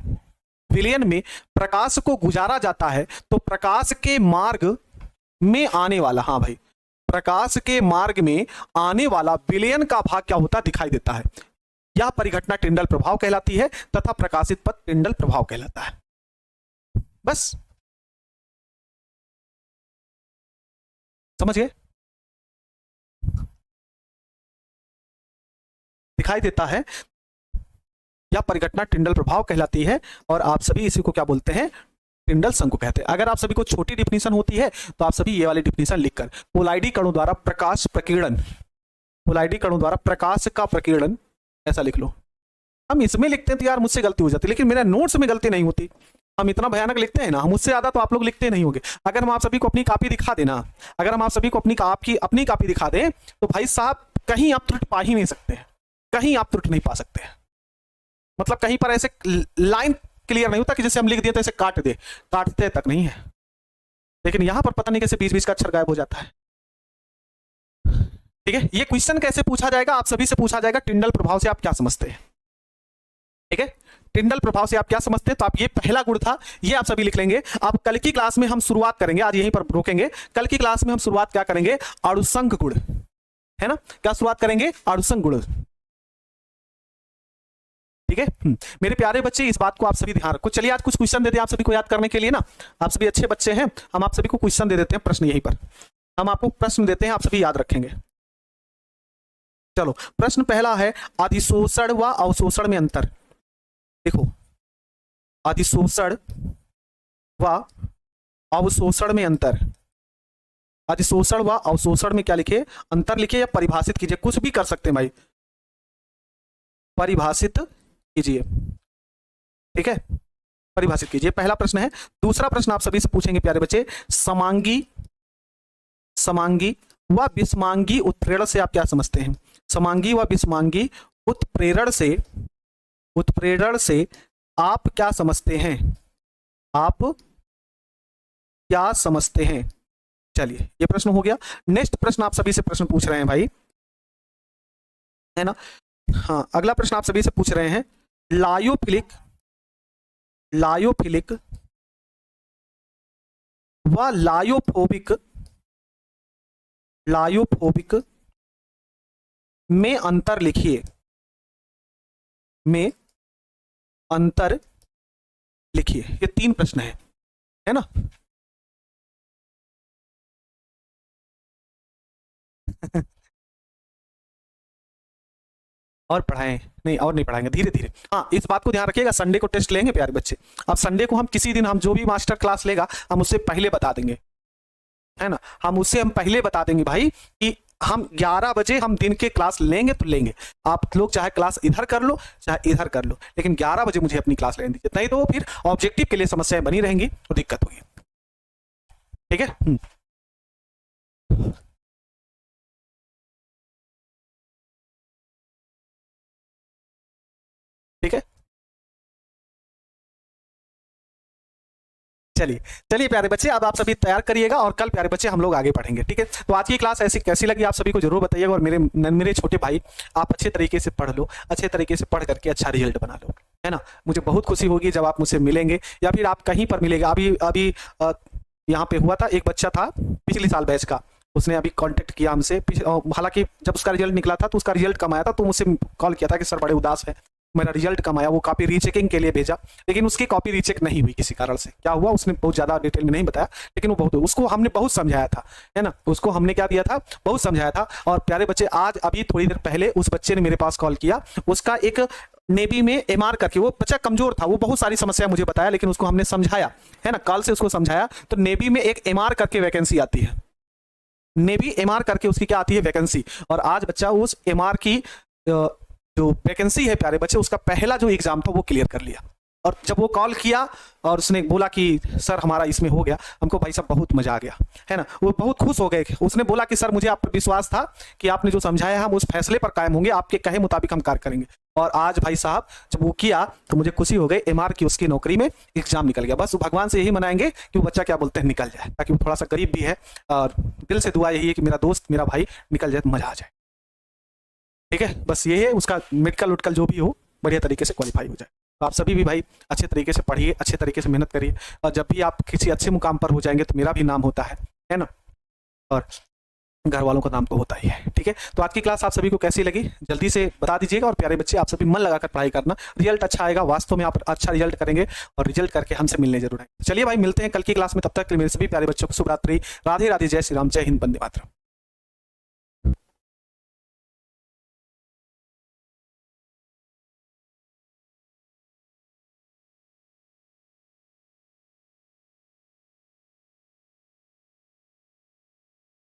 विलयन में प्रकाश को गुजारा जाता है तो प्रकाश के मार्ग में आने वाला, हाँ भाई, प्रकाश के मार्ग में आने वाला विलयन का भाग क्या होता दिखाई देता है। यह परिघटना टिंडल प्रभाव कहलाती है तथा प्रकाशित पथ टिंडल प्रभाव कहलाता है। बस समझ गए? दिखाई देता है, यह परिघटना टिंडल प्रभाव कहलाती है और आप सभी इसी को क्या बोलते हैं? टिंडल शंकु कहते हैं। अगर आप सभी को छोटी डिफिनीशन होती है तो आप सभी ये वाली डिफिनीशन लिखकर कोलाइडी कणों द्वारा प्रकाश प्रकीर्णन, कोलाइडी कणों द्वारा प्रकाश का प्रकीर्णन ऐसा लिख लो। हम इसमें लिखते हैं तो यार मुझसे गलती हो जाती है, लेकिन मेरे नोट्स में गलती नहीं होती। हम इतना भयानक लिखते हैं ना, मुझसे ज्यादा तो आप लोग लिखते नहीं होंगे। अगर हम आप सभी को अपनी कॉपी दिखा देना, अगर हम आप सभी को अपनी कॉपी दिखा दें तो भाई साहब कहीं आप त्रुटि पा ही नहीं सकते, कहीं आप त्रुटि नहीं पा सकते। मतलब कहीं पर ऐसे लाइन क्लियर नहीं होता कि जैसे हम लिख दिए तो ऐसे काटते तक नहीं है, लेकिन यहां पर पता नहीं कैसे बीच बीच का अक्षर गायब हो जाता है। ठीक है। ये क्वेश्चन कैसे पूछा जाएगा? आप सभी से पूछा जाएगा टिंडल प्रभाव से आप क्या समझते हैं। ठीक है, टिंडल प्रभाव से आप क्या समझते हैं। तो आप ये पहला गुण था, ये आप सभी लिख लेंगे। अब कल की क्लास में हम शुरुआत करेंगे, आज यहीं पर रोकेंगे। कल की क्लास में हम शुरुआत क्या करेंगे? आड़ुसंग गुण, है ना। क्या शुरुआत करेंगे? आड़ुसंग गुण। ठीक है। मेरे प्यारे बच्चे इस बात को आप सभी ध्यान रखो। चलिए आज कुछ क्वेश्चन देते हैं आप सभी को याद करने के लिए ना। आप सभी अच्छे बच्चे हैं, हम आप सभी को क्वेश्चन दे देते हैं, प्रश्न यहीं पर हम आपको प्रश्न देते हैं, आप सभी याद रखेंगे। चलो प्रश्न पहला है, अधिशोषण व अवशोषण में अंतर। देखो अधिशोषण व अवशोषण में अंतर, अधिशोषण व अवशोषण में क्या लिखे? अंतर लिखे या परिभाषित कीजिए, कुछ भी कर सकते हैं भाई। परिभाषित कीजिए। ठीक है, परिभाषित कीजिए, पहला प्रश्न है। दूसरा प्रश्न आप सभी से पूछेंगे प्यारे बच्चे, समांगी व विषमांगी उत्प्रेरण से आप क्या समझते हैं? समांगी व विषमांगी उत्प्रेरण से आप क्या समझते हैं? आप क्या समझते हैं? चलिए, ये प्रश्न हो गया। नेक्स्ट प्रश्न आप सभी से प्रश्न पूछ रहे हैं भाई, है ना? हाँ, अगला प्रश्न आप सभी से पूछ रहे हैं, लायोफिलिक व लायोफोबिक में अंतर लिखिए। में अंतर लिखिए। ये 3 प्रश्न है ना? और पढ़ाएं नहीं, और नहीं पढ़ाएंगे, धीरे धीरे। हाँ, इस बात को ध्यान रखिएगा, संडे को टेस्ट लेंगे प्यारे बच्चे। अब संडे को हम किसी दिन, हम जो भी मास्टर क्लास लेगा हम उससे पहले बता देंगे, है ना? हम पहले बता देंगे भाई कि हम 11 बजे हम दिन के क्लास लेंगे तो लेंगे। आप लोग चाहे क्लास इधर कर लो चाहे इधर कर लो, लेकिन 11 बजे मुझे अपनी क्लास लेने दीजिए, नहीं तो फिर ऑब्जेक्टिव के लिए समस्याएं बनी रहेंगी तो दिक्कत होगी। ठीक है? ठीक है, चलिए चलिए प्यारे बच्चे, अब आप सभी तैयार करिएगा और कल प्यारे बच्चे हम लोग आगे पढ़ेंगे। ठीक है, तो आज की क्लास ऐसी कैसी लगी आप सभी को जरूर बताइएगा। और मेरे छोटे भाई, आप अच्छे तरीके से पढ़ लो, अच्छे तरीके से पढ़ करके अच्छा रिजल्ट बना लो, है ना? मुझे बहुत खुशी होगी जब आप मुझसे मिलेंगे या फिर आप कहीं पर मिलेंगे। अभी यहाँ पे हुआ था, एक बच्चा था पिछले साल बैच का, उसने अभी कांटेक्ट किया हमसे। हालांकि जब उसका रिजल्ट निकला था तो उसका रिजल्ट कम आया था, तो मुझसे कॉल किया था कि सर बड़े उदास है, मेरा रिजल्ट कम आया। वो कॉपी रीचेकिंग के लिए भेजा, लेकिन उसकी कॉपी रीचेक नहीं हुई किसी कारण से। क्या हुआ उसने बहुत ज़्यादा डिटेल में नहीं बताया, लेकिन उसको हमने बहुत समझाया था, है ना? उसको हमने क्या दिया था, बहुत समझाया था। और प्यारे बच्चे, आज अभी थोड़ी देर पहले उस बच्चे ने मेरे पास कॉल किया। उसका एक नेवी में एमआर करके, वो बच्चा कमजोर था, वो बहुत सारी समस्या मुझे बताया, लेकिन उसको हमने समझाया, है ना? कल से उसको समझाया। तो नेवी में एक एमआर करके वैकेंसी आती है, नेवी एमआर करके उसकी क्या आती है, वैकेंसी। और आज बच्चा उस एमआर की जो वैकेंसी है प्यारे बच्चे, उसका पहला जो एग्जाम था वो क्लियर कर लिया। और जब वो कॉल किया और उसने बोला कि सर हमारा इसमें हो गया, हमको भाई साहब बहुत मजा आ गया, है ना? वो बहुत खुश हो गए। उसने बोला कि सर मुझे आप पर विश्वास था कि आपने जो समझाया है हम उस फैसले पर कायम होंगे, आपके कहे मुताबिक हम कार्य करेंगे। और आज भाई साहब जब वो किया तो मुझे खुशी हो गई, एमआर की उसकी नौकरी में एग्जाम निकल गया। बस भगवान से यही मनाएंगे कि वो बच्चा क्या बोलते हैं निकल जाए, ताकि वो थोड़ा सा गरीब भी है, और दिल से दुआ यही है कि मेरा दोस्त मेरा भाई निकल जाए तो मजा आ जाए। ठीक है, बस ये है, उसका मेडिकल उटकल जो भी हो बढ़िया तरीके से क्वालिफाई हो जाए। तो आप सभी भी भाई अच्छे तरीके से पढ़िए, अच्छे तरीके से मेहनत करिए, और जब भी आप किसी अच्छे मुकाम पर हो जाएंगे तो मेरा भी नाम होता है ना? और घर वालों का नाम तो होता ही है। ठीक है, तो आज की क्लास आप सभी को कैसी लगी जल्दी से बता दीजिएगा। और प्यारे बच्चे, आप सभी मन लगाकर पढ़ाई करना, रिजल्ट अच्छा आएगा, वास्तव में आप अच्छा रिजल्ट करेंगे और रिजल्ट करके हमसे मिलने जरूर आएंगे। चलिए भाई, मिलते हैं कल की क्लास में, तब तक मेरे सभी प्यारे बच्चों को शुभ रात्रि, राधे राधे, जय श्री राम, जय हिंद, वंदे मातरम।